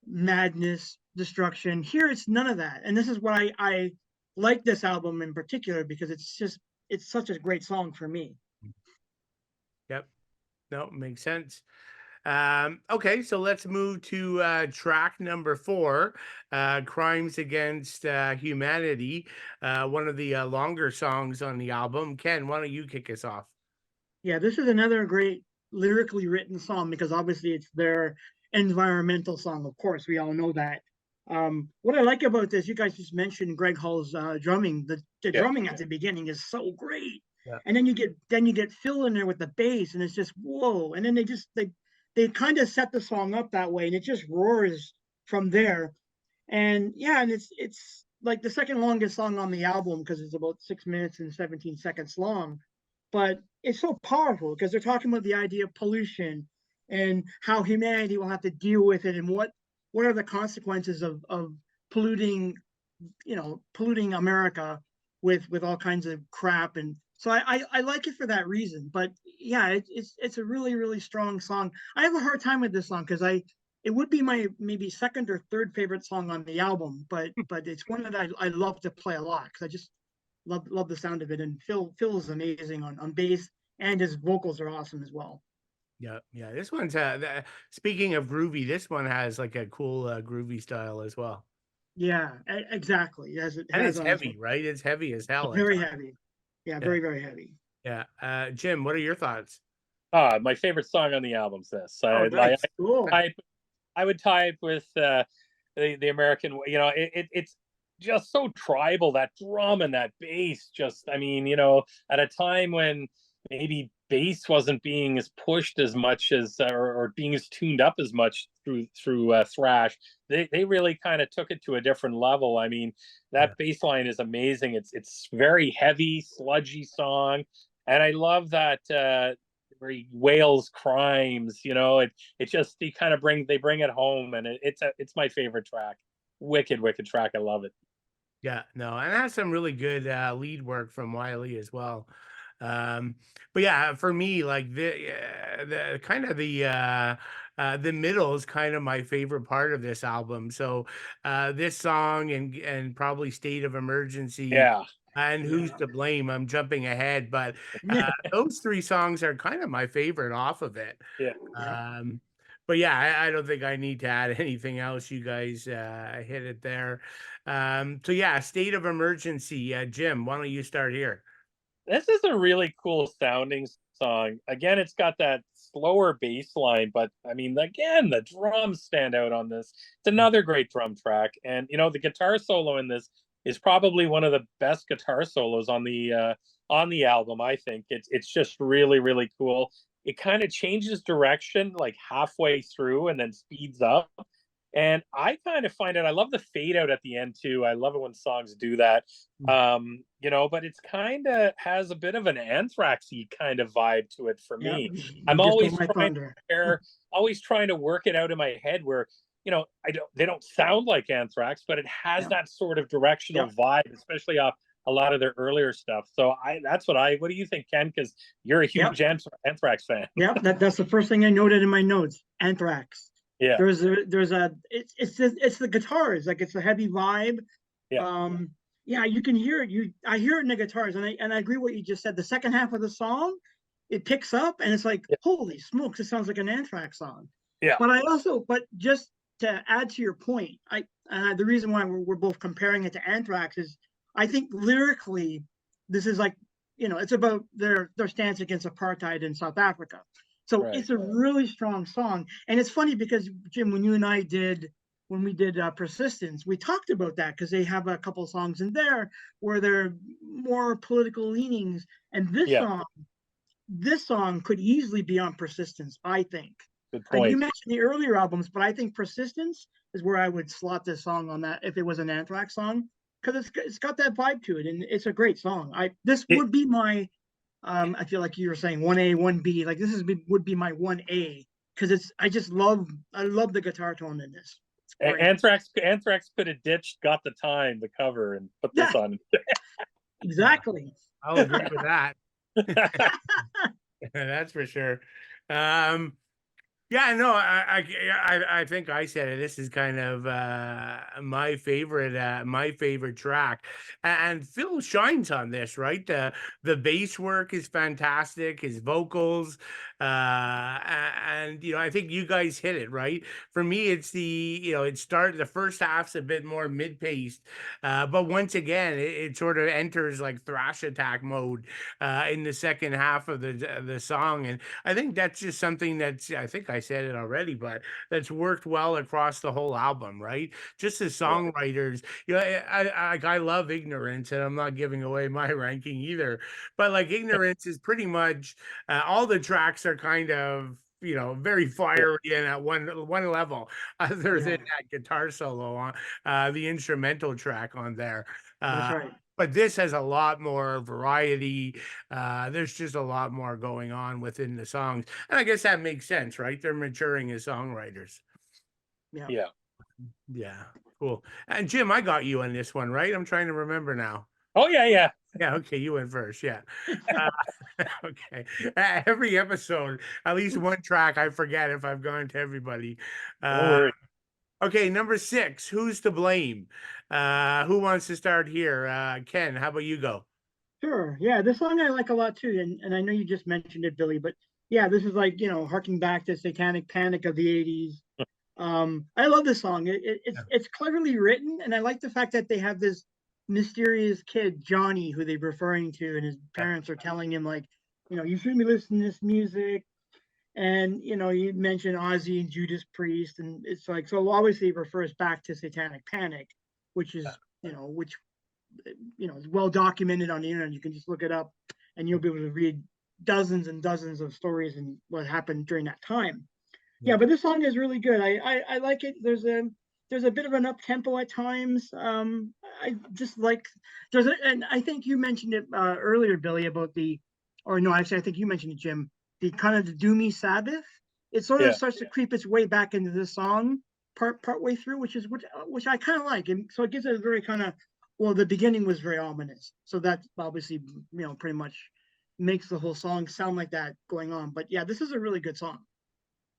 madness, destruction. Here it's none of that, and this is what I like this album in particular, because it's such a great song for me. Yep. No, makes sense. Okay, so let's move to track number 4, Crimes Against Humanity, one of the longer songs on the album. Ken, why don't you kick us off? Yeah, this is another great lyrically written song, because obviously it's their environmental song. Of course, we all know that. What I like about this, you guys just mentioned Greg Hall's drumming. The drumming at the beginning is so great. Yeah. And then you get Phil in there with the bass, and it's just whoa. And then they kind of set the song up that way, and it just roars from there. And yeah, and it's like the second longest song on the album, because it's about 6 minutes and 17 seconds long. But it's so powerful because they're talking about the idea of pollution and how humanity will have to deal with it, and what are the consequences of polluting America with all kinds of crap. And so I like it for that reason. But yeah, it's a really, really strong song. I have a hard time with this song because it would be my maybe second or third favorite song on the album, but it's one that I love to play a lot because I just love the sound of it. And Phil is amazing on bass, and his vocals are awesome as well. Yeah. This one's speaking of groovy, this one has like a cool groovy style as well. Yeah, exactly. And it's heavy, right? It's heavy as hell. Very heavy. Yeah, very, very heavy. Yeah. Jim, what are your thoughts? My favorite song on the album's this. Cool. I would tie it with the American. It's just so tribal, that drum and that bass. Just, I mean, at a time when maybe bass wasn't being as pushed as much as or being as tuned up as much through thrash, they really kind of took it to a different level. I mean, that bass line is amazing. It's very heavy, sludgy song, and I love that where he wails crimes. It just they bring it home, and it's my favorite track. Wicked track. I love it. Yeah, no, and that's some really good lead work from Wiley as well. But yeah, for me, like the kind of the middle is kind of my favorite part of this album. So this song and probably State of Emergency. And Who's to Blame? I'm jumping ahead, but those 3 songs are kind of my favorite off of it. But yeah, I don't think I need to add anything else. You guys hit it there. So yeah, State of Emergency. Jim, why don't you start here? This is a really cool sounding song. Again, it's got that slower bass line, but I mean, again, the drums stand out on this. It's another great drum track. And the guitar solo in this is probably one of the best guitar solos on the album. I think it's just really, really cool. It kind of changes direction like halfway through and then speeds up. And I kind of find it, I love the fade out at the end too. I love it when songs do that. But it's kind of has a bit of an Anthrax-y kind of vibe to it for Yeah, me. you I'm just stole always my trying to thunder. always trying to work it out in my head where, they don't sound like Anthrax, but it has Yeah. that sort of directional vibe, especially off a lot of their earlier stuff. So what do you think, Ken? Because you're a huge Anthrax fan. Yeah, that's the first thing I noted in my notes. Anthrax. Yeah. There's a it's the guitars, like it's a heavy vibe. Yeah. Yeah, you can hear it. I hear it in the guitars, and I agree what you just said. The second half of the song, it picks up, and it's like, holy smokes, it sounds like an Anthrax song. Yeah. But just to add to your point, the reason why we're both comparing it to Anthrax is I think lyrically, this is like, it's about their stance against apartheid in South Africa. So it's a really strong song. And it's funny because, Jim, when you and I when we did Persistence, we talked about that because they have a couple of songs in there where they're more political leanings. And this song could easily be on Persistence, I think. Good point. You mentioned the earlier albums, but I think Persistence is where I would slot this song on that if it was an Anthrax song, because it's got that vibe to it, and it's a great song. This would be my I feel like you were saying 1A, 1B. Like would be my 1A because I love the guitar tone in this. Anthrax could have ditched "Got the Time," the cover, and put this on. Exactly. I'll agree with that. That's for sure. Yeah, no, I think I said it. This is kind of my favorite track, and Phil shines on this, right? The bass work is fantastic, his vocals, and I think you guys hit it right. For me, it's the first half's a bit more mid-paced, but once again, it sort of enters like thrash attack mode in the second half of the song, and I think that's just something I think I said it already, but that's worked well across the whole album, right? Just as songwriters, I love Ignorance, and I'm not giving away my ranking either, but like Ignorance is pretty much all the tracks are kind of very fiery and at one level, other than that guitar solo on the instrumental track on there. That's right. But this has a lot more variety. There's just a lot more going on within the songs. And I guess that makes sense, right? They're maturing as songwriters. Yeah. Yeah. Cool. And Jim, I got you on this one, right? I'm trying to remember now. Oh, yeah. Yeah, okay, you went first, yeah. Okay. Every episode, at least one track, I forget if I've gone to everybody. Don't worry. Okay, number 6, Who's to Blame? Who wants to start here? Ken, how about you go? Sure. Yeah, this song I like a lot too, and I know you just mentioned it, Billy, but yeah, this is like harking back to Satanic Panic of the '80s. I love this song. It's cleverly written, and I like the fact that they have this mysterious kid Johnny who they're referring to, and his parents are telling him like, you shouldn't be listening to this music. And you mentioned Ozzy and Judas Priest, and it's like, so obviously it refers back to Satanic Panic, which is which is well documented on the internet. You can just look it up, and you'll be able to read dozens and dozens of stories and what happened during that time. Yeah, but this song is really good. I like it. There's a bit of an up tempo at times. I just like and I think you mentioned it earlier, Billy, about I think you mentioned it, Jim. The kind of the doomy Sabbath. It sort of starts to creep its way back into the song part way through, which I kind of like, and so it gives it a very kind of the beginning was very ominous, so that obviously pretty much makes the whole song sound like that going on. But yeah, this is a really good song.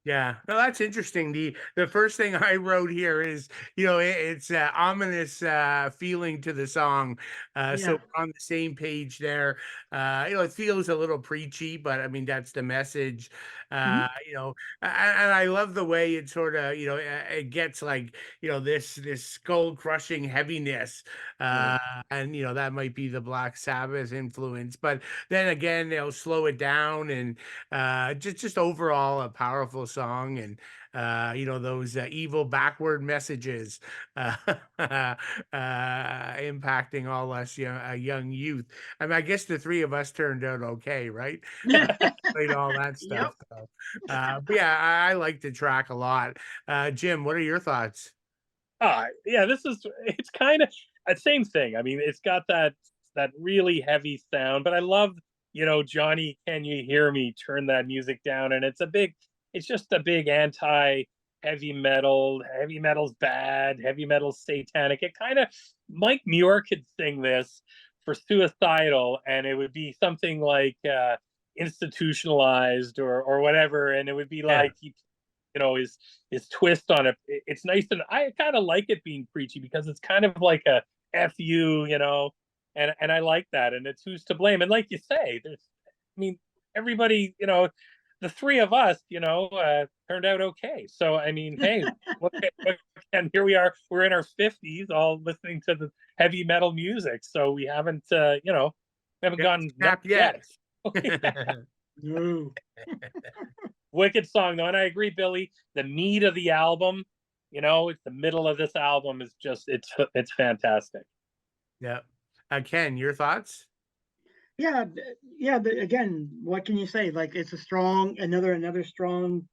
Yeah, no, that's interesting. The first thing I wrote here is, it's ominous feeling to the song. So we're on the same page there. It feels a little preachy, but I mean that's the message. And I love the way it sort of, it gets like, this skull crushing heaviness, and that might be the Black Sabbath influence. But then again, they'll slow it down, and just overall a powerful song, and those evil backward messages impacting all us young youth. I mean, I guess the three of us turned out okay, right? Played all that Yep. stuff. So, but yeah, I like the track a lot. Jim, what are your thoughts? Yeah, it's kind of the same thing. I mean, it's got that really heavy sound, but I love, Johnny, Can You Hear Me? Turn that music down. And it's just a big anti heavy metal. Heavy metal's bad. Heavy metal's satanic. It kind of, Mike Muir could sing this for Suicidal, and it would be something like Institutionalized or whatever. And it would be like, his twist on it. It's nice, and I kind of like it being preachy because it's kind of like a fu, and I like that. And it's who's to blame. And like you say, everybody, the three of us, turned out okay. So I mean, hey, and here we are. We're in our 50s, all listening to the heavy metal music. So we haven't, gotten snapped yet. No. Wicked song though, and I agree, Billy. The meat of the album, it's the middle of this album is just it's fantastic. Yeah. Ken, your thoughts? Yeah, again, what can you say? Like, it's a strong, another strong,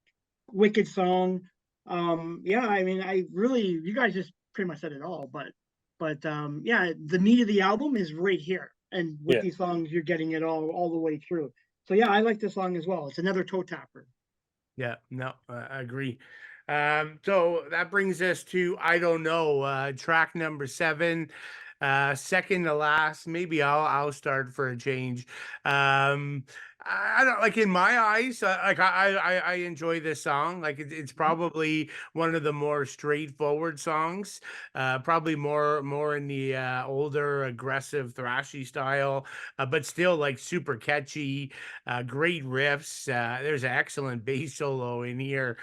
wicked song. Yeah, I mean, you guys just pretty much said it all. But yeah, the meat of the album is right here, and with these songs, you're getting it all the way through. So yeah, I like this song as well. It's another toe tapper. Yeah, no, I agree. So that brings us to I Don't Know, track number 7, second to last. Maybe I'll start for a change. I don't like, in my eyes, like I enjoy this song. Like it's probably one of the more straightforward songs. Probably more in the older aggressive thrashy style, but still like super catchy. Great riffs. There's an excellent bass solo in here.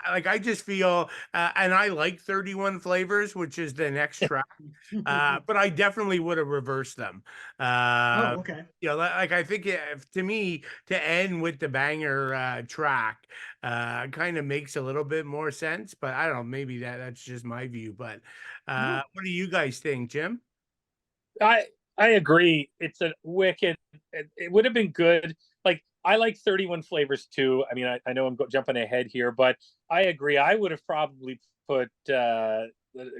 Like I just feel, and I like 31 Flavors, which is the next track. But I definitely would have reversed them. Oh, okay. Like I think to me, to end with the banger track kind of makes a little bit more sense. But I don't know, maybe that's just my view. But what do you guys think, Jim? I agree. It's a wicked. It would have been good. Like, I like 31 Flavors too. I mean, I know I'm jumping ahead here, but I agree. I would have probably put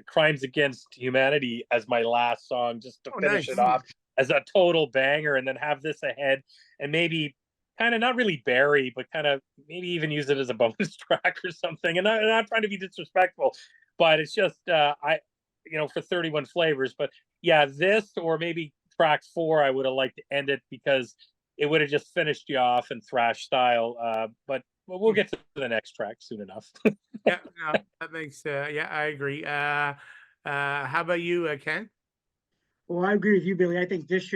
Crimes Against Humanity as my last song, just to finish it off as a total banger, and then have this ahead, and maybe kind of not really bury, but kind of maybe even use it as a bonus track or something. And I'm not trying to be disrespectful, but it's just for 31 Flavors. But yeah, this or maybe track 4, I would have liked to end it because it would have just finished you off in thrash style. But we'll get to the next track soon enough. Yeah, no, that makes yeah, I agree. How about you, Ken? Well, I agree with you, Billy. I think this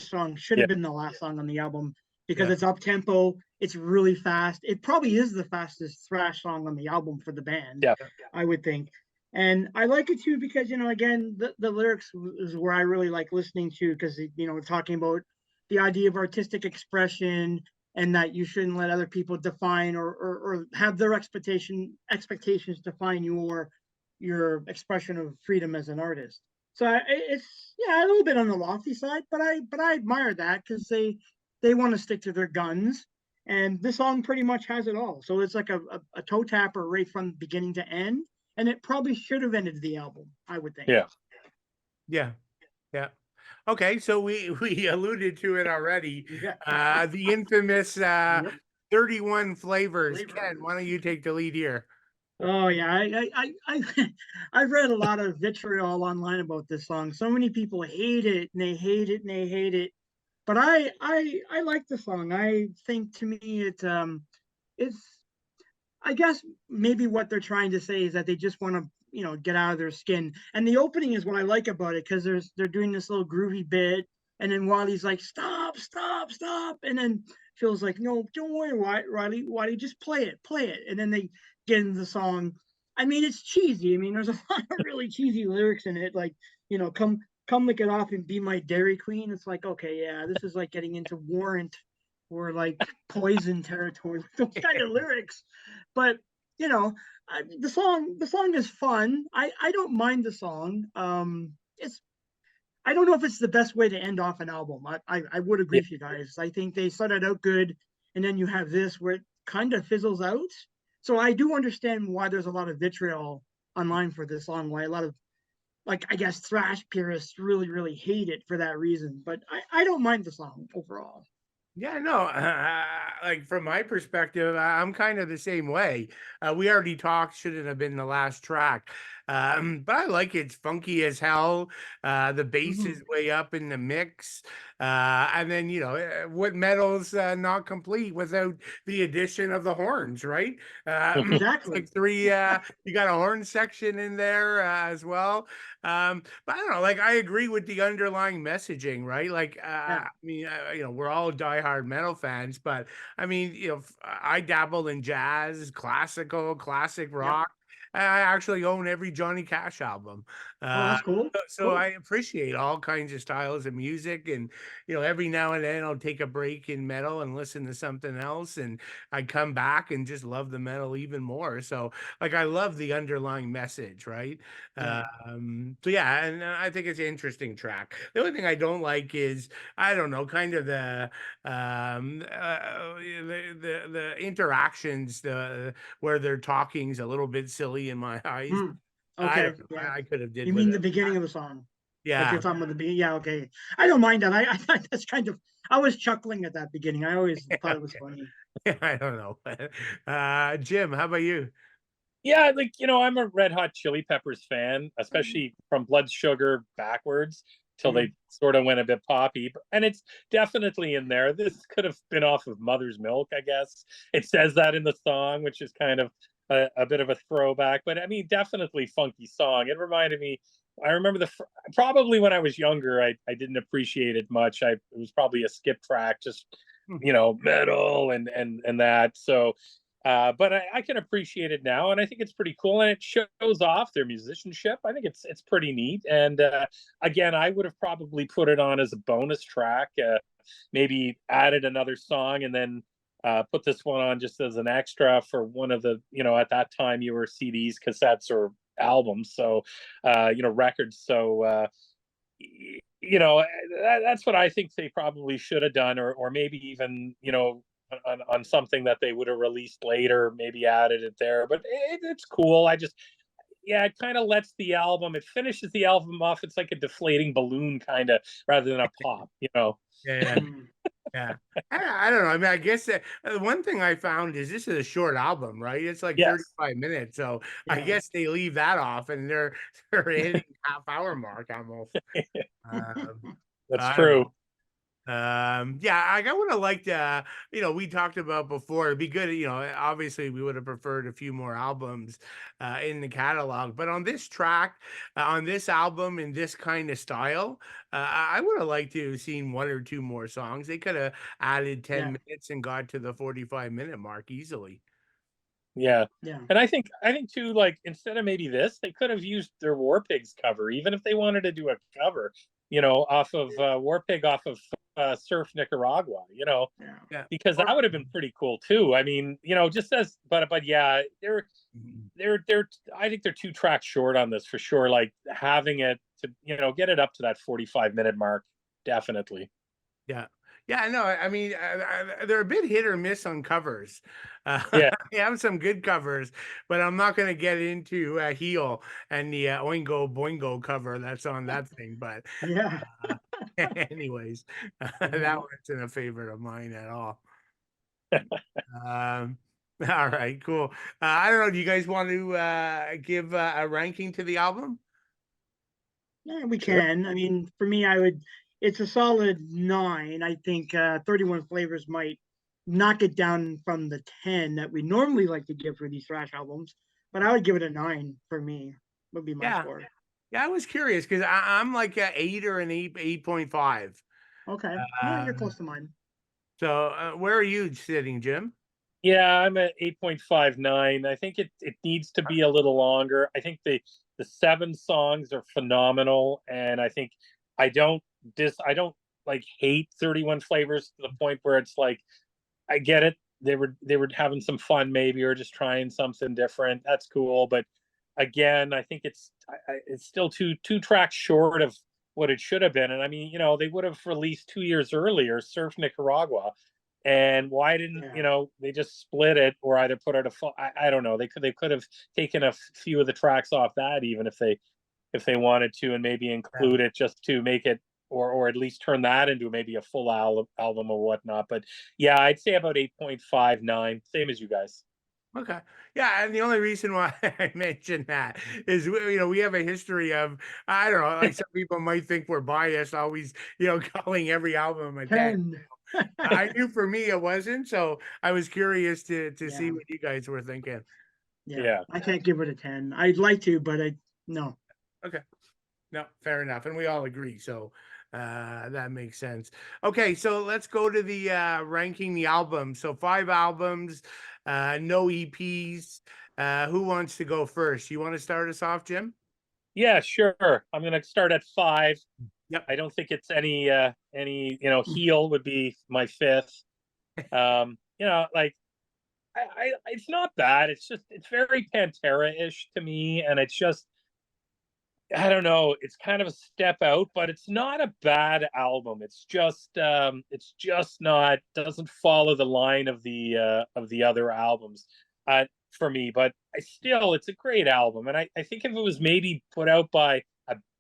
song should have been the last song on the album because it's up tempo. It's really fast. It probably is the fastest thrash song on the album for the band. Yeah, I would think. And I like it too because, again, the lyrics is where I really like listening to, because, talking about the idea of artistic expression, and that you shouldn't let other people define or have their expectations define your expression of freedom as an artist. So it's a little bit on the lofty side, but I admire that because they want to stick to their guns, and this song pretty much has it all. So it's like a toe tapper right from beginning to end, and it probably should have ended the album, I would think. Yeah. Okay, so we alluded to it already. The infamous 31 Flavors. Ken, why don't you take the lead here? Oh yeah, I've read a lot of vitriol online about this song. So many people hate it, and they hate it, and they hate it. But I like the song. I think, to me, it's I guess maybe what they're trying to say is that they just want to, get out of their skin. And the opening is what I like about it, because they're doing this little groovy bit, and then Wiley's like, stop, and then Phil's like, no, don't worry, Wiley, just play it, and then they get into the song. I mean, it's cheesy. I mean, there's a lot of really cheesy lyrics in it, like, come lick it off and be my Dairy Queen. It's like, okay, yeah, this is like getting into Warrant or like Poison territory, those kind of lyrics. but you know, the song is fun. I don't mind the song. It's I don't know if it's the best way to end off an album. I would agree Yeah. with you guys. I think they started out good, and then you have this where it kind of fizzles out. So I do understand why there's a lot of vitriol online for this song. Why a lot of, like, I guess thrash purists really hate it for that reason. But I don't mind the song overall. Yeah, no, like from my perspective, I'm kind of the same way. We already talked, shouldn't have been the last track. But I like it. It's funky as hell. The bass is way up in the mix. And then, what metal's not complete without the addition of the horns, right? It's Exactly. like three, you got a horn section in there as well. But I don't know, like I agree with the underlying messaging, right? Like, Yeah. I mean, we're all diehard metal fans, but I mean, I dabble in jazz, classic Yep. rock. I actually own every Johnny Cash album. Oh, Uh, that's cool. so Cool. I appreciate all kinds of styles of music, and every now and then I'll take a break in metal and listen to something else, and I come back and just love the metal even more. So, like, I love the underlying message, right? Yeah. So yeah, and I think it's an interesting track. The only thing I don't like is, I don't know, kind of the interactions, where they're talking is a little bit silly in my eyes. Hmm. I Okay. don't know. Yeah. I could have did You with mean it. the beginning of the song? Like Yeah, you're talking about the beginning? Yeah. Okay. I don't mind that. I thought that's kind of. I was chuckling at that beginning. I always thought it was funny. I don't know. Jim, how about you? Yeah, like, I'm a Red Hot Chili Peppers fan, especially from Blood Sugar backwards till Mm. they sort of went a bit poppy. And it's definitely in there. This could have been off of Mother's Milk, I guess. It says that in the song, which is kind of a bit of a throwback. But I mean, definitely funky song. It reminded me. I remember probably when I was younger, I didn't appreciate it much. It was probably a skip track, just metal and that. So but I can appreciate it now, and I think it's pretty cool, and it shows off their musicianship. I think it's pretty neat. And again, I would have probably put it on as a bonus track, maybe added another song, and then put this one on just as an extra for one of the at that time you were CDs, cassettes, or albums. So records. So that's what I think they probably should have done, or maybe even on something that they would have released later, maybe added it there. But it's cool. It kind of lets the album. It finishes the album off. It's like a deflating balloon, kind of, rather than a pop. Yeah. Yeah. I don't know. I mean, I guess one thing I found is this is a short album, right? It's like Yes. 35 minutes. So I Yeah. guess they leave that off, and they're hitting half-hour mark almost. That's I don't true. know. Yeah, I would have liked, we talked about before, it'd be good, obviously we would have preferred a few more albums in the catalog, but on this track, on this album, in this kind of style, I would have liked to have seen one or two more songs. They could have added 10 Yeah. minutes and got to the 45-minute mark easily. Yeah. Yeah. And I think too, like, instead of maybe this, they could have used their War Pigs cover, even if they wanted to do a cover, off of War Pig, off of Surf Nicaragua, Yeah. because that would have been pretty cool too. I mean, just as, but yeah, they're I think they're 2 tracks short on this for sure. Like, having it to get it up to that 45-minute mark, definitely. Yeah. Yeah, no, I mean, they're a bit hit or miss on covers. Yeah. They have some good covers, but I'm not going to get into Heel and the Oingo Boingo cover that's on that thing. But Yeah. anyways, that wasn't a favorite of mine at all. All right, cool. I don't know. Do you guys want to give a ranking to the album? Yeah, we can. I mean, for me, it's a solid 9. I think 31 Flavors might knock it down from the 10 that we normally like to give for these thrash albums, but I would give it a 9 for me, would be my Yeah. score. Yeah, I was curious because I'm like an 8 or an 8.5. Okay. Yeah, you're close to mine. So where are you sitting, Jim? Yeah, I'm at 8.59. I think it needs to be a little longer. I think the 7 songs are phenomenal, and I think I don't like hate 31 Flavors to the point where it's like, I get it. they were having some fun maybe, or just trying something different. That's cool, but again, I think it's still two tracks short of what it should have been. And I mean, they would have released 2 years earlier Surf Nicaragua, and why didn't they just split it, or either put out I don't know, they could have taken a few of the tracks off that, even if they wanted to, and maybe include it just to make it, or at least turn that into maybe a full album or whatnot. But yeah, I'd say about 8.59, same as you guys. Okay. Yeah, and the only reason why I mentioned that is, we have a history of, I don't know, like some people might think we're biased, always, calling every album a 10. I knew for me it wasn't, so I was curious to see what you guys were thinking. Yeah, I can't give it a 10. I'd like to, but no. Okay. No, fair enough. And we all agree. So that makes sense. Okay, so let's go to the ranking the albums. So 5 albums, no EPs. Who wants to go first? You want to start us off, Jim? Yeah, sure. I'm going to start at 5. Yep. I don't think it's any Heel would be my 5th. Like it's not bad. It's very Pantera-ish to me, and it's just, I don't know, it's kind of a step out, but it's not a bad album. It's just not, doesn't follow the line of the other albums for me. But it's a great album, and I think if it was maybe put out by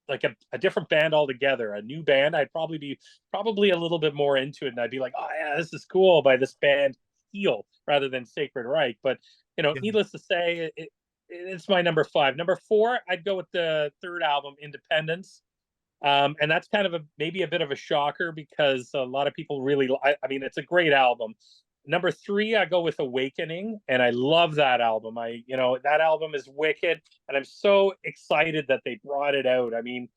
a different band altogether, a new band, I'd probably be a little bit more into it, and I'd be like, oh yeah, this is cool, by this band Heel rather than Sacred Reich. But needless to say, it's my number 5. Number 4, I'd go with the third album, Independence. And that's kind of maybe a bit of a shocker, because a lot of people really, I mean, it's a great album. Number 3, I go with Awakening, and I love that album. That album is wicked, and I'm so excited that they brought it out. I mean,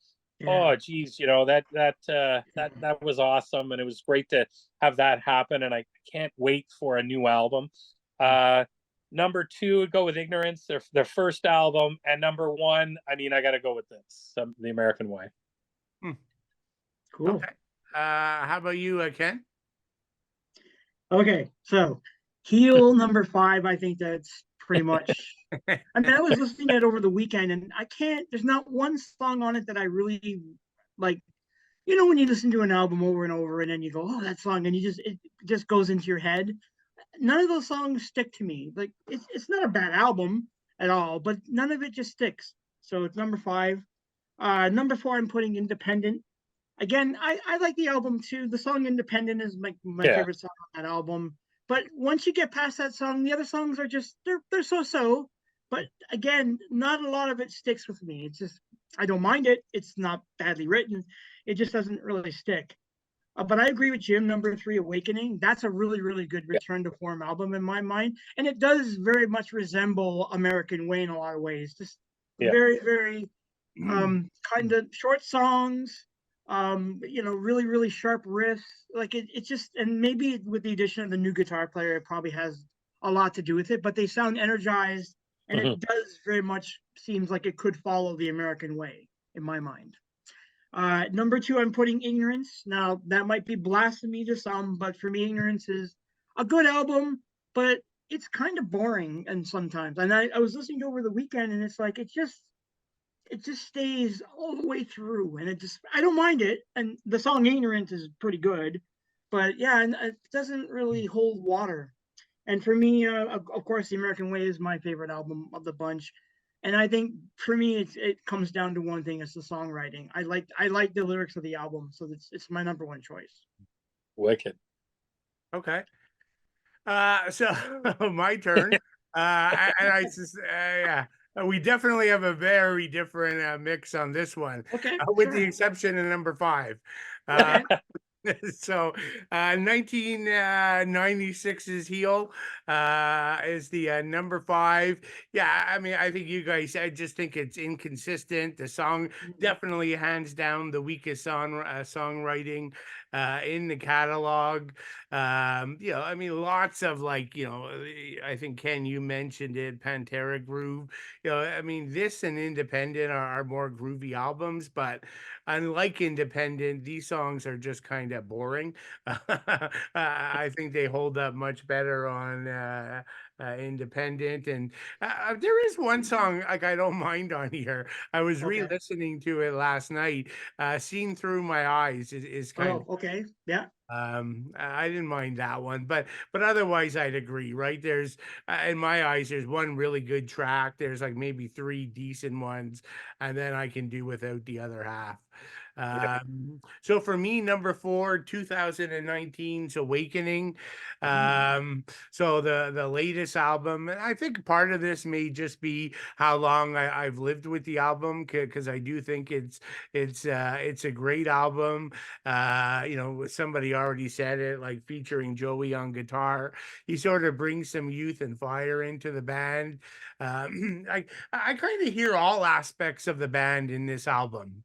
oh geez, that was awesome, and it was great to have that happen, and I can't wait for a new album. Number 2 would go with Ignorance, their first album, and number 1, I mean, I got to go with this, The American Way. Cool. Okay. How about you, Ken? Okay, so Heel number 5, I think that's pretty much. I mean, I was listening to it over the weekend, and there's not one song on it that I really like. When you listen to an album over and over, and then you go, oh, that song, and it just goes into your head. None of those songs stick to me. Like, it's not a bad album at all, but none of it just sticks. So it's number 5. Number 4, I'm putting Independent. Again, I like the album too. The song Independent is my favorite song on that album. But once you get past that song, the other songs are just, they're so-so. But again, not a lot of it sticks with me. It's just, I don't mind it. It's not badly written. It just doesn't really stick. But I agree with Jim, number 3, Awakening. That's a really, really good return to form album in my mind. And it does very much resemble American Way in a lot of ways. Just very, very kind of short songs, really, really sharp riffs. Like it's just, and maybe with the addition of the new guitar player, it probably has a lot to do with it, but they sound energized, and it does very much seems like it could follow the American Way in my mind. Number 2, I'm putting Ignorance. Now, that might be blasphemy to some, but for me, Ignorance is a good album, but it's kind of boring and sometimes. And I was listening to it over the weekend, and it's like, it just stays all the way through, and I don't mind it. And the song Ignorance is pretty good, but yeah, and it doesn't really hold water. And for me, of course, The American Way is my favorite album of the bunch. And I think for me, it comes down to one thing: it's the songwriting. I like the lyrics of the album, so it's my number 1 choice. Wicked. Okay. So my turn. We definitely have a very different mix on this one. Okay. With the exception of number 5. So 1996's Heel is the number 5. Yeah, I mean, I think you guys, I just think it's inconsistent. The song definitely hands down the weakest songwriting in the catalog. I mean, lots of I think Ken, you mentioned it, Pantera groove. I mean, this and Independent are more groovy albums, but unlike Independent, these songs are just kind of boring. I think they hold up much better on Independent. And there is one song like I don't mind on here. I was Okay. re-listening to it last night. "Seen Through My Eyes" is kind Oh, okay. Yeah. I didn't mind that one, but otherwise I'd agree, right? There's in my eyes there's one really good track, there's like maybe three decent ones, and then I can do without the other half. Yeah. So for me, number 4, 2019's Awakening. So the latest album, and I think part of this may just be how long I've lived with the album, because I do think it's a great album. Somebody already said it, like featuring Joey on guitar. He sort of brings some youth and fire into the band. I kind of hear all aspects of the band in this album.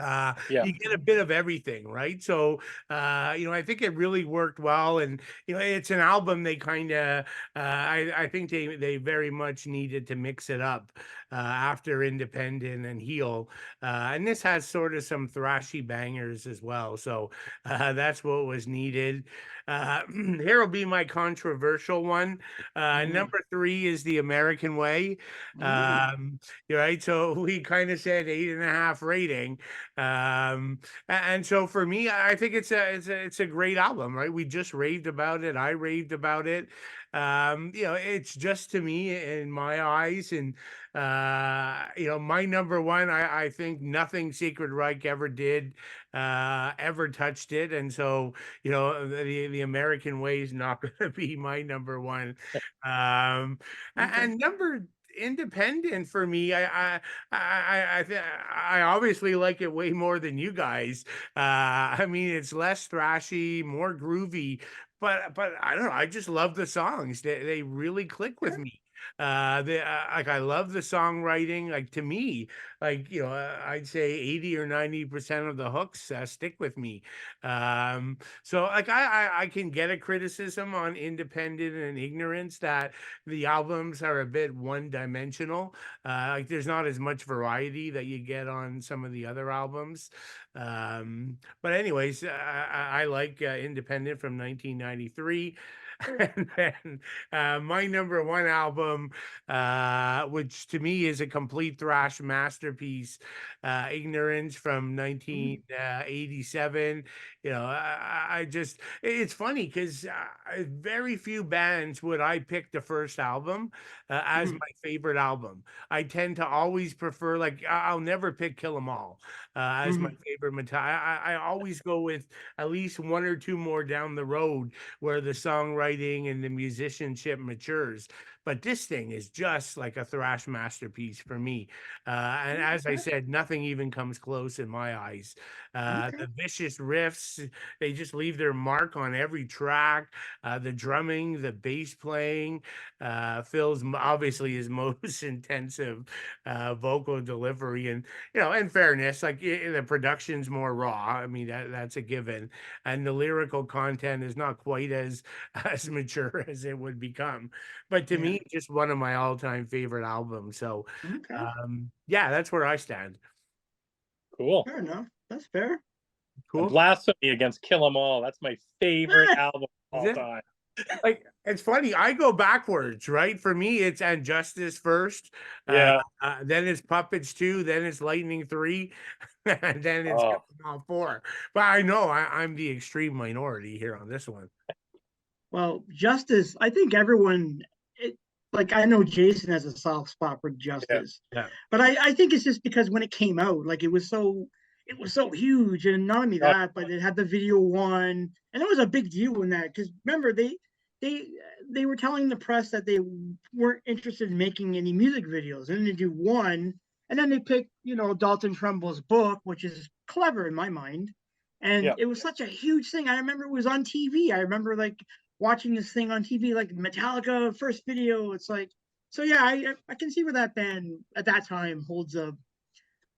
Yeah. You get a bit of everything, right? So, I think it really worked well, and it's an album they kind of, I think they very much needed to mix it up after Independent and Heal, and this has sort of some thrashy bangers as well. So that's what was needed. Here will be my controversial one. Number 3 is The American Way. You're right. So we kind of said 8.5 rating. And so for me, I think it's a great album, right? We just raved about it. I raved about it. It's just, to me, in my eyes, and my number 1. I think nothing Sacred Reich ever did ever touched it, and so the American Way is not going to be my number 1. And number Independent for me, I obviously like it way more than you guys. I mean, it's less thrashy, more groovy, but I don't know. I just love the songs. They really click with me. Like, I love the songwriting. Like, to me, like, I'd say 80 or 90% of the hooks stick with me. So like I can get a criticism on Independent and Ignorance that the albums are a bit one-dimensional. Like, there's not as much variety that you get on some of the other albums. But anyways, I like Independent from 1993. And then my number 1 album, which to me is a complete thrash masterpiece, Ignorance from 1987. I just, it's funny because very few bands would I pick the first album as my favorite album. I tend to always prefer, like, I'll never pick Kill 'Em All as my favorite metal. I always go with at least 1 or 2 more down the road where the songwriting and the musicianship matures. But this thing is just like a thrash masterpiece for me. And as I said, nothing even comes close in my eyes. The vicious riffs, they just leave their mark on every track. The drumming, the bass playing, Phil's obviously his most intensive vocal delivery. And, in fairness, like, the production's more raw. I mean, that's a given. And the lyrical content is not quite as mature as it would become. But to me, just one of my all-time favorite albums. So, yeah, that's where I stand. Cool. Fair enough. That's fair. Cool. Blasphemy against Kill 'Em All. That's my favorite album of all time. Like, it's funny, I go backwards, right? For me, it's And Justice first. Yeah. Then it's Puppets 2, then it's Lightning 3, and then it's Kill 'Em All 4. But I know I'm the extreme minority here on this one. Well, Justice, I think everyone, like, I know Jason has a soft spot for Justice. Yeah. But I think it's just because when it came out, like, it was so huge, and not only that, but it had the video one, and it was a big deal when that, because remember they were telling the press that they weren't interested in making any music videos, and they do one, and then they picked Dalton Trumble's book, which is clever in my mind, and it was such a huge thing. I remember it was on TV. I remember, like, watching this thing on TV, like Metallica first video. It's like, so yeah, I can see where that band at that time holds a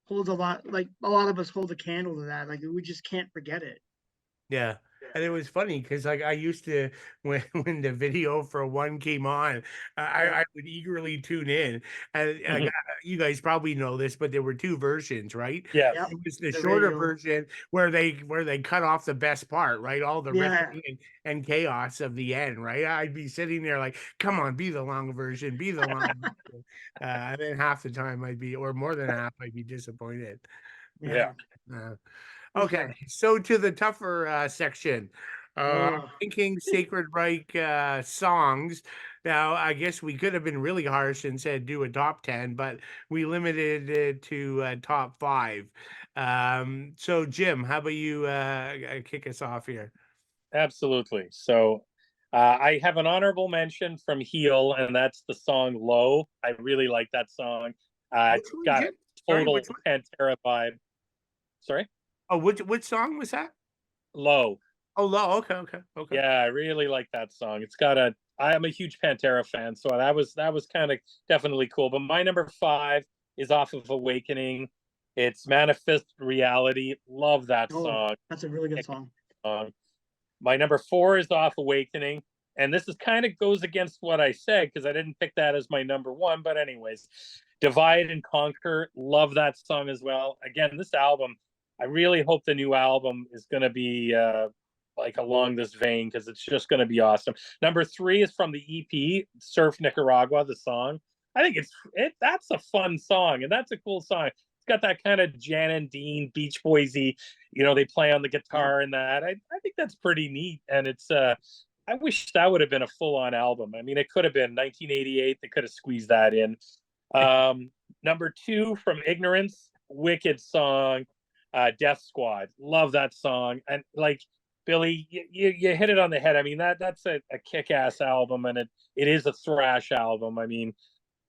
lot, like a lot of us hold a candle to that. Like, we just can't forget it. Yeah. And it was funny because like I used to when the video for one came on, I would eagerly tune in. And Mhm. you guys probably know this, but there were two versions, right? Yes. Yep. It was the The shorter radio. version where they cut off the best part, right? All the Yeah. riffing and chaos of the end, right? I'd be sitting there like, come on, be the long version, be the long version. And then half the time I'd be, or more than half, I'd be disappointed. Yeah. Uh, It's Okay, fun. so to the tougher section. I'm Oh, thinking Sacred Reich songs. Now, I guess we could have been really harsh and said do a top 10, but we limited it to top 5. So, Jim, how about you kick us off here? Absolutely. So I have an honorable mention from Heel, and that's the song Low. I really like that song. Which It's one, got a Jim? Sorry, total which one? Pantera vibe. Sorry? Oh, which song was that? Low. Oh, Low. Okay, okay. Yeah, I really like that song. It's got a I am a huge Pantera fan, so that was kind of definitely cool. But my number 5 is off of Awakening. It's Manifest Reality. Love that oh, song. that's a really good song. My number 4 is off Awakening. And this is kind of goes against what I said because I didn't pick that as my number 1. But anyways, Divide and Conquer. Love that song as well. Again, this album, I really hope the new album is going to be like along this vein because it's just going to be awesome. Number 3 is from the EP, Surf Nicaragua, the song. I think that's a fun song and that's a cool song. It's got that kind of Jan and Dean Beach Boysy, they play on the guitar and that. I think that's pretty neat. And it's I wish that would have been a full-on album. I mean, it could have been 1988. They could have squeezed that in. Number 2 from Ignorance, wicked song, Death Squad. Love that song. And like Billy, you hit it on the head. I mean, that's a kick-ass album, and it is a thrash album. I mean,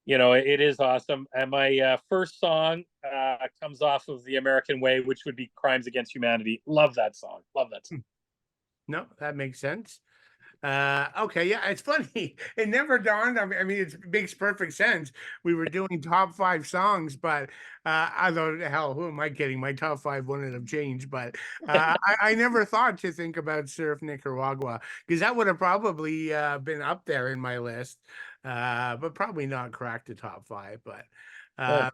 it is awesome. And my first song comes off of The American Way, which would be Crimes Against Humanity. Love that song. Love that song. No, that makes sense. Okay, yeah, it's funny. It never dawned on me. I mean, it makes perfect sense. We were doing top 5 songs, but I thought, hell, who am I kidding? My top 5 wouldn't have changed, but I never thought to think about Surf Nicaragua because that would have probably been up there in my list, but probably not cracked the top 5. But Oh,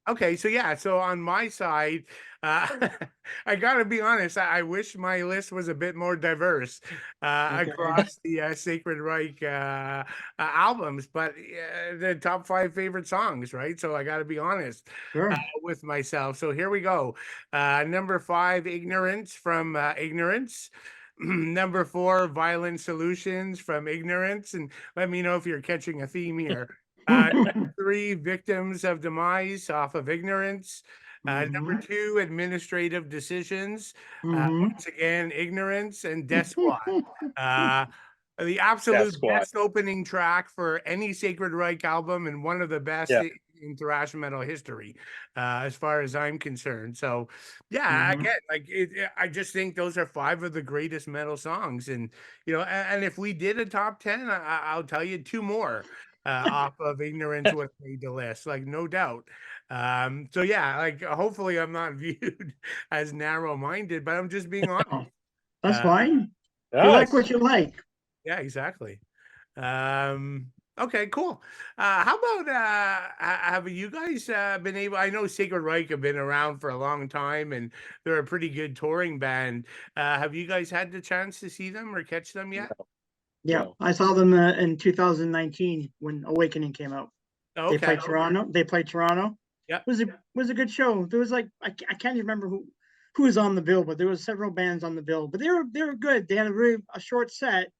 okay, so yeah, so on my side, I gotta be honest, I wish my list was a bit more diverse Okay. across the Sacred Reich albums, but the top 5 favorite songs, right? So I gotta be honest Sure. with myself. So here we go. Number 5, Ignorance from Ignorance. Number 4, Violent Solutions from Ignorance. And let me know if you're catching a theme here. Number 3, Victims of Demise off of Ignorance. Number 2, Administrative Decisions. Once again, Ignorance and Death Squad. The Death absolute Squad. best opening track for any Sacred Reich album and one of the best Yeah. in thrash metal history, as far as I'm concerned. So, yeah, again, like I just think those are 5 of the greatest metal songs, and and if we did a top 10, I'll tell you 2 more off of Ignorance would have made the list, like no doubt. So yeah, like hopefully I'm not viewed as narrow-minded, but I'm just being honest. Oh, that's Uh, fine. You Yes. like what you like. Yeah, exactly. Okay, cool. How about have you guys been able? I know Sacred Reich have been around for a long time, and they're a pretty good touring band. Have you guys had the chance to see them or catch them yet? Yeah, No. I saw them in 2019 when Awakening came out. They Okay. played Toronto. They played Toronto. Yep. Was a good show. There was like I can't even remember who was on the bill, but there was several bands on the bill. But they were good. They had a short set,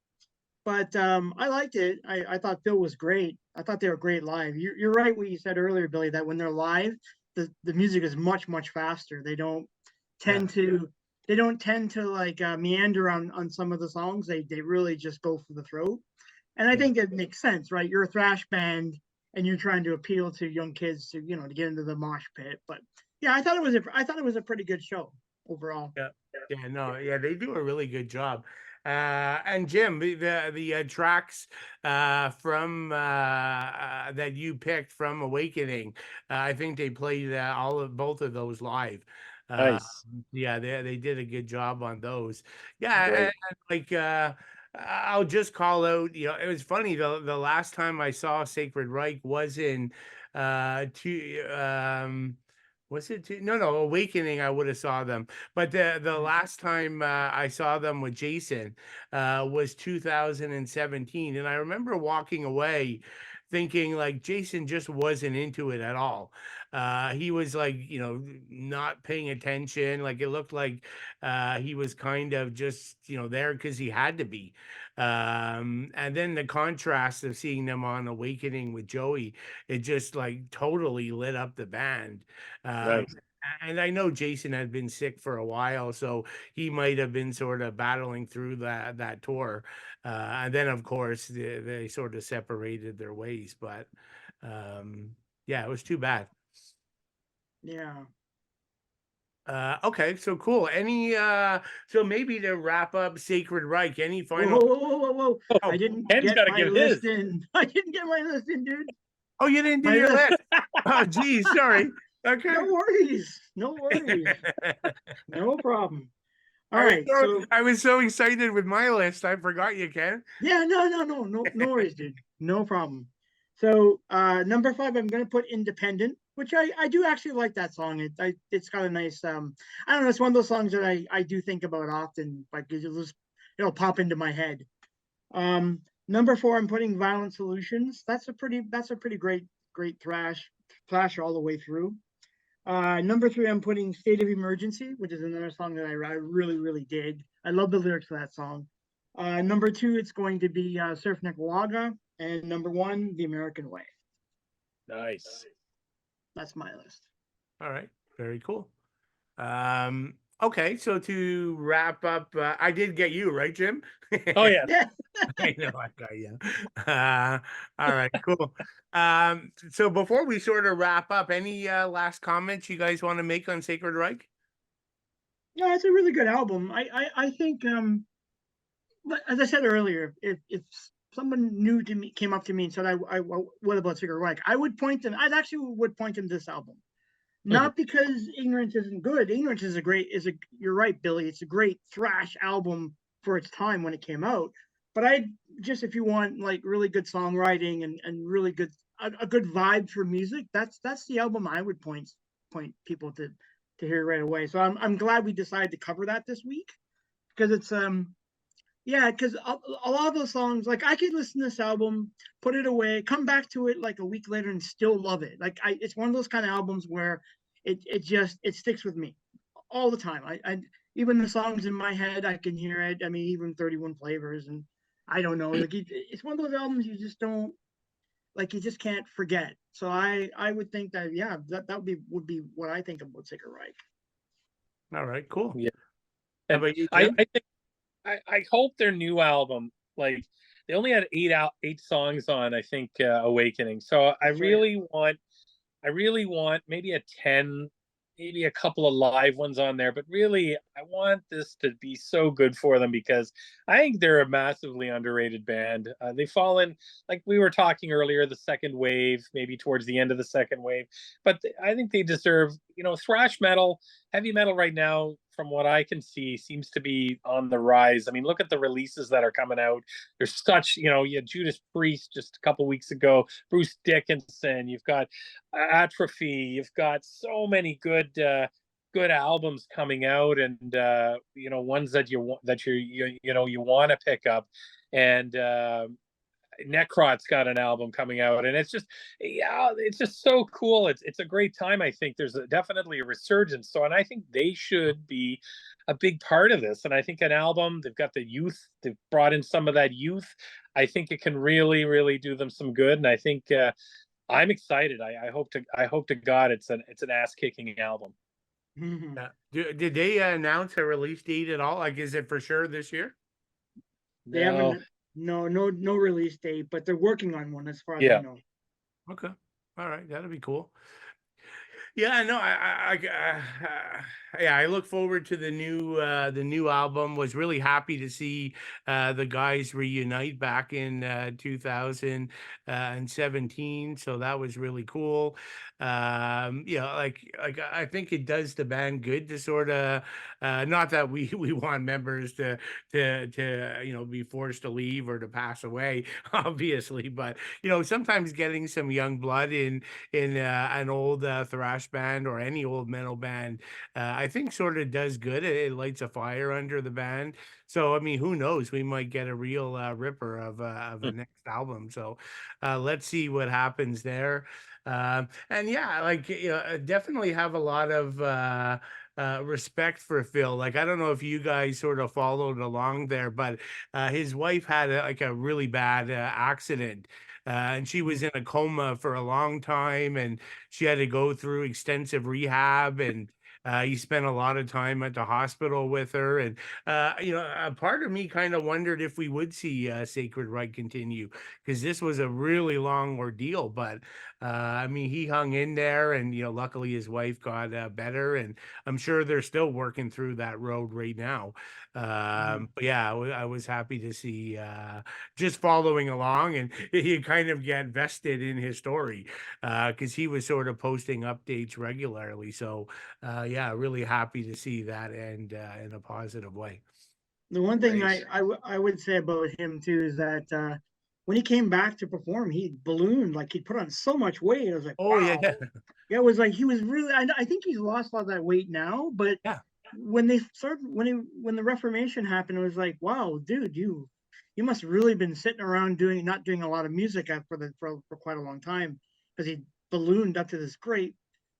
but I liked it. I thought Bill was great. I thought they were great live. You're right what you said earlier, Billy, that when they're live, the music is much faster. They don't tend to like meander on some of the songs. They really just go for the throat. And I think it makes sense, right? You're a thrash band and you're trying to appeal to young kids to to get into the mosh pit. But yeah, I thought it was a pretty good show overall. Yeah, no, yeah, they do a really good job. And Jim, the tracks from that you picked from Awakening, I think they played both of those live. Nice. Yeah, they did a good job on those. Yeah, Great. and like I'll just call out, it was funny, the last time I saw Sacred Reich was in two was it two? No, Awakening. I would have saw them, but the last time I saw them with Jason was 2017, and I remember walking away thinking like Jason just wasn't into it at all. He was like, not paying attention. Like it looked like he was kind of just, there because he had to be. And then the contrast of seeing them on Awakening with Joey, it just like totally lit up the band. Um, Nice. and I know Jason had been sick for a while, so he might have been sort of battling through that tour. And then, of course, they sort of separated their ways. But yeah, it was too bad. Yeah. Okay, so cool. Any so maybe to wrap up Sacred Reich, any Whoa, final? whoa. Oh, I didn't Ken's get got to my give list his. in. I didn't get my list in, dude. Oh, you didn't do My your list. list. Oh, geez, sorry. Okay. No worries. No worries. No problem. All I was right. so, So I was so excited with my list, I forgot you, Ken. yeah, no worries, dude. No problem. So number 5, I'm gonna put Independent, which I do actually like that song. It's got a nice I don't know, it's one of those songs that I do think about often, like it'll pop into my head. Number 4, I'm putting Violent Solutions. That's a pretty great thrash all the way through. Number 3, I'm putting State of Emergency, which is another song that I really dig. I love the lyrics to that song. Number 2, it's going to be Surf Nicaragua. And number 1, The American Way. Nice. That's my list. All right, very cool. Okay, so to wrap up, I did get you, right, Jim? Oh yeah. Yeah. I know I got you. All right, cool. So before we sort of wrap up, any last comments you guys want to make on Sacred Reich? No, it's a really good album. I think but as I said earlier, if someone new to me came up to me and said, what about Sacred Reich? I would point them. I actually would point them to this album. Not because Ignorance isn't good. Ignorance you're right, Billy. It's a great thrash album for its time when it came out. But if you want like really good songwriting and really good a good vibe for music, that's the album I would point people to hear right away. So I'm glad we decided to cover that this week, because it's yeah, because a lot of those songs, like I could listen to this album, put it away, come back to it like a week later and still love it. Like it's one of those kind of albums where it sticks with me all the time. I even the songs in my head, I can hear it. I mean, even 31 Flavors, and I don't know. Like it's one of those albums you just don't like. You just can't forget. So I would think that that would be what I think about Sacred Reich. All right, cool. Yeah. How And about you, I Jim? think I hope their new album, like they only had 8 songs on, I think, Awakening. So I That's right. really want maybe a 10, maybe a couple of live ones on there, but really I want this to be so good for them, because I think they're a massively underrated band. They fall in, like we were talking earlier, the second wave, maybe towards the end of the second wave, but I think they deserve, thrash metal, heavy metal right now, from what I can see, seems to be on the rise. I mean, look at the releases that are coming out. There's such, you had Judas Priest just a couple weeks ago, Bruce Dickinson, you've got Atrophy, you've got so many good albums coming out, and ones that you want to pick up. And Necrot's got an album coming out, and it's just so cool. It's a great time. I think there's definitely a resurgence. And I think they should be a big part of this. And I think an album, they've got the youth, they've brought in some of that youth. I think it can really, really do them some good. And I think I'm excited. I hope to God it's an ass kicking album. Mm-hmm. Did they announce a release date at all? Like, is it for sure this year? They haven't. No release date, but they're working on one as far as I know. Okay. All right. That'll be cool. Yeah, no, yeah, I look forward to the new album. Was really happy to see the guys reunite back in 2017. So that was really cool. Like I think it does the band good to sort of not that we we want members to be forced to leave or to pass away, obviously, but sometimes getting some young blood in an old thrash band or any old metal band, I think sort of does good. It lights a fire under the band. So I mean, who knows? We might get a real ripper of a next album. So let's see what happens there. And yeah, like definitely have a lot of respect for Phil. Like I don't know if you guys sort of followed along there, but his wife had like a really bad accident, and she was in a coma for a long time, and she had to go through extensive rehab, and he spent a lot of time at the hospital with her. And a part of me kind of wondered if we would see Sacred Reich continue, because this was a really long ordeal. But I mean, he hung in there, and luckily his wife got better, and I'm sure they're still working through that road right now. But yeah, I was happy to see just following along, and you kind of get vested in his story because he was sort of posting updates regularly. So yeah, really happy to see that end in a positive way. The one thing Right. I would say about him too is that when he came back to perform, he ballooned, like he put on so much weight. I was like, Oh yeah, wow. yeah, Yeah, it was like he was really. I think he's lost a lot of that weight now, but yeah. when they started when the Reformation happened, it was like, wow, dude, you must have really been sitting around not doing a lot of music for quite a long time, because he ballooned up to this great.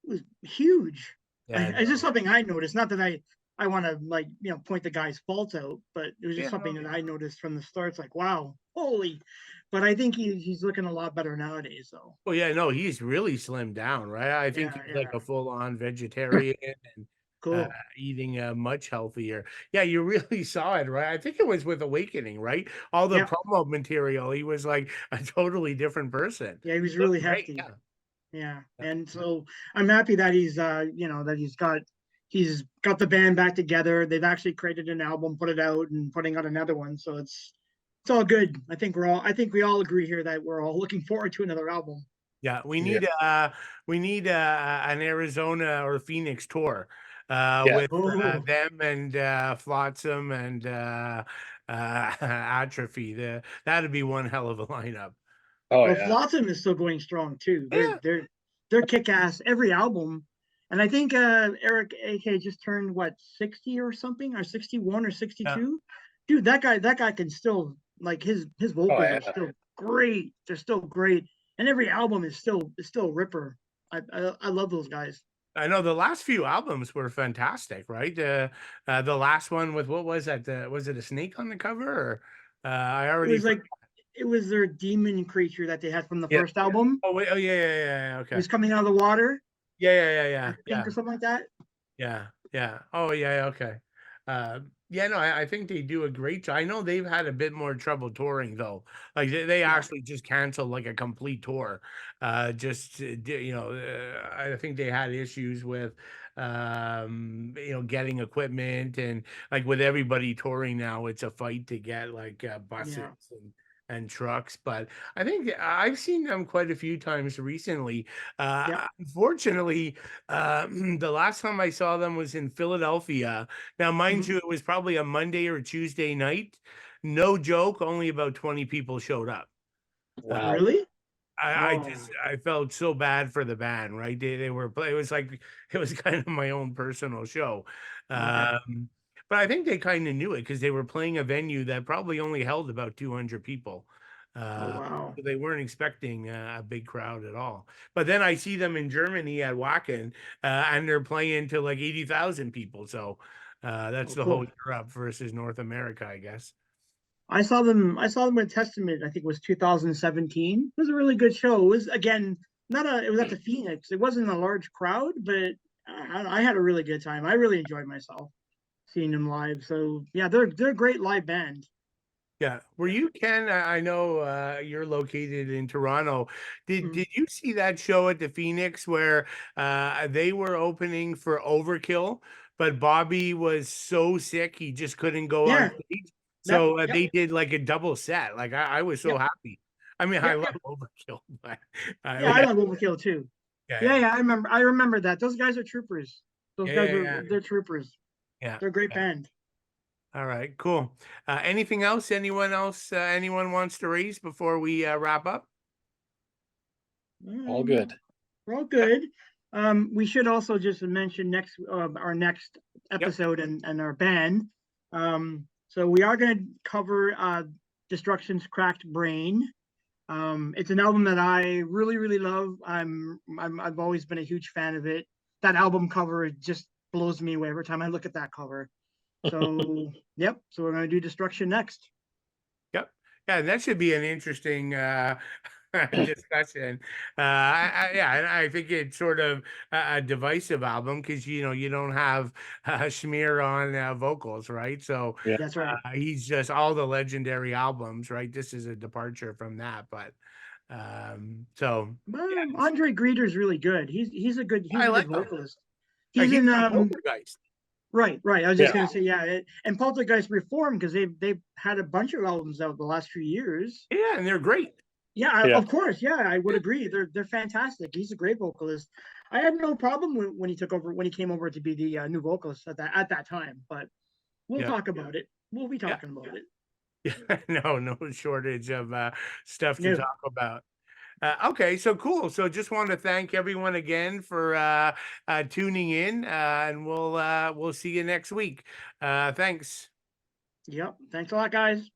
It was huge. Yeah, It's just no. something I noticed. Not that I want to like point the guy's faults out, but it was just Yeah, something no. that I noticed from the start. It's like, wow, holy. But I think he's looking a lot better nowadays. So Oh yeah, no, he's really slimmed down, right? I think yeah, he's like yeah, a full-on vegetarian and uh, cool. eating much healthier. Yeah, you really saw it, right? I think it was with Awakening, right? All the Yeah, promo material, he was like a totally different person. yeah, he was Looked really great, hefty. yeah. Yeah, Yeah. and so I'm happy that that he's got the band back together. They've actually created an album, put it out, and putting out another one. So it's all good. I think we all agree here that we're all looking forward to another album. Yeah, Yeah. we need an Arizona or Phoenix tour Yeah. with Oh, them and Flotsam and Atrophy. That'd be one hell of a lineup. Oh well, yeah. Flotsam is still going strong too. Yeah. They're kick ass every album, and I think Eric AK just turned what 60 or something, or 61 or Yeah. 62. Dude, that guy can still like his Oh vocals are yeah. still great. They're still great, and every album is still ripper. I love those guys. I know the last few albums were fantastic, right? The last one with what was that? Was it a snake on the cover? Or I It already was forgot. like it was their demon creature that they had from the Yeah. first album. Oh wait. Oh yeah, yeah, yeah. He Okay. was coming out of the water, Yeah, yeah, yeah, I yeah, think, yeah. or something like that. Yeah, yeah. Oh, yeah, yeah, okay. Yeah, no, I think they do a great job. I know they've had a bit more trouble touring though. Like they Yeah, actually just canceled like a complete tour. Just I think they had issues with getting equipment, and like with everybody touring now, it's a fight to get like buses yeah, and trucks. But I think I've seen them quite a few times recently. yeah. Unfortunately, the last time I saw them was in Philadelphia. Now, mind Mhm. you, it was probably a Monday or Tuesday night. No joke, only about 20 people showed up. Uh, Wow. Really? I Oh, just I felt so bad for the band, right? They were it was like it was kind of my own personal show. okay. But I think they kind of knew it because they were playing a venue that probably only held about 200 people. Oh, Uh, wow. so they weren't expecting a big crowd at all. But then I see them in Germany at Wacken, and they're playing to like 80,000 people. So that's Oh, the whole cool. Europe versus North America, I guess. I saw them with Testament. I think it was 2017. It was a really good show. It was again not a. It was at the Phoenix. It wasn't a large crowd, but I had a really good time. I really enjoyed myself seeing them live. So yeah, they're a great live band. Yeah. Were you, Ken? I know you're located in Toronto. Did Mhm. did you see that show at the Phoenix where they were opening for Overkill, but Bobby was so sick he just couldn't go on Yeah. stage. Yep. So Yep. they did like a double set. Like I was so Yep. happy. I mean, I Yep. love Yep. Overkill, but Yeah, I love Overkill too. yeah, Yeah, yeah, yeah, I remember that. Those guys are troopers. Those yeah, guys yeah, are yeah, they're troopers. yeah, They're a great yeah. band. All right, cool. Anything else? Anyone else? Anyone wants to raise before we wrap up? All good. We're all good. We should also just mention next our next Yep. episode and our band. So we are going to cover Destruction's Cracked Brain. It's an album that I really, really love. I've always been a huge fan of it. That album cover just blows me away every time I look at that cover. So, yep. So we're gonna do Destruction next. Yep. Yeah, that should be an interesting discussion. Yeah, and I think it's sort of a divisive album because you don't have Schmear on vocals, right? So Yeah. That's right. he's just all the legendary albums, right? This is a departure from that, but so yeah, Andre Greeder's really good. He's a good I like him. vocalist. He's He's in from Poltergeist. right. I was just Yeah. gonna say and Poltergeist reformed because they've had a bunch of albums out the last few years. Yeah, and they're great. Yeah, Yeah. of course. Yeah, I would agree. They're fantastic. He's a great vocalist. I had no problem when he took over when he came over to be the new vocalist at that time. But we'll Yeah. talk about it. We'll be Yeah. talking about it. Yeah, no shortage of stuff to No. talk about. Okay, so cool. So just want to thank everyone again for tuning in, and we'll see you next week. Thanks. Yep. Thanks a lot, guys.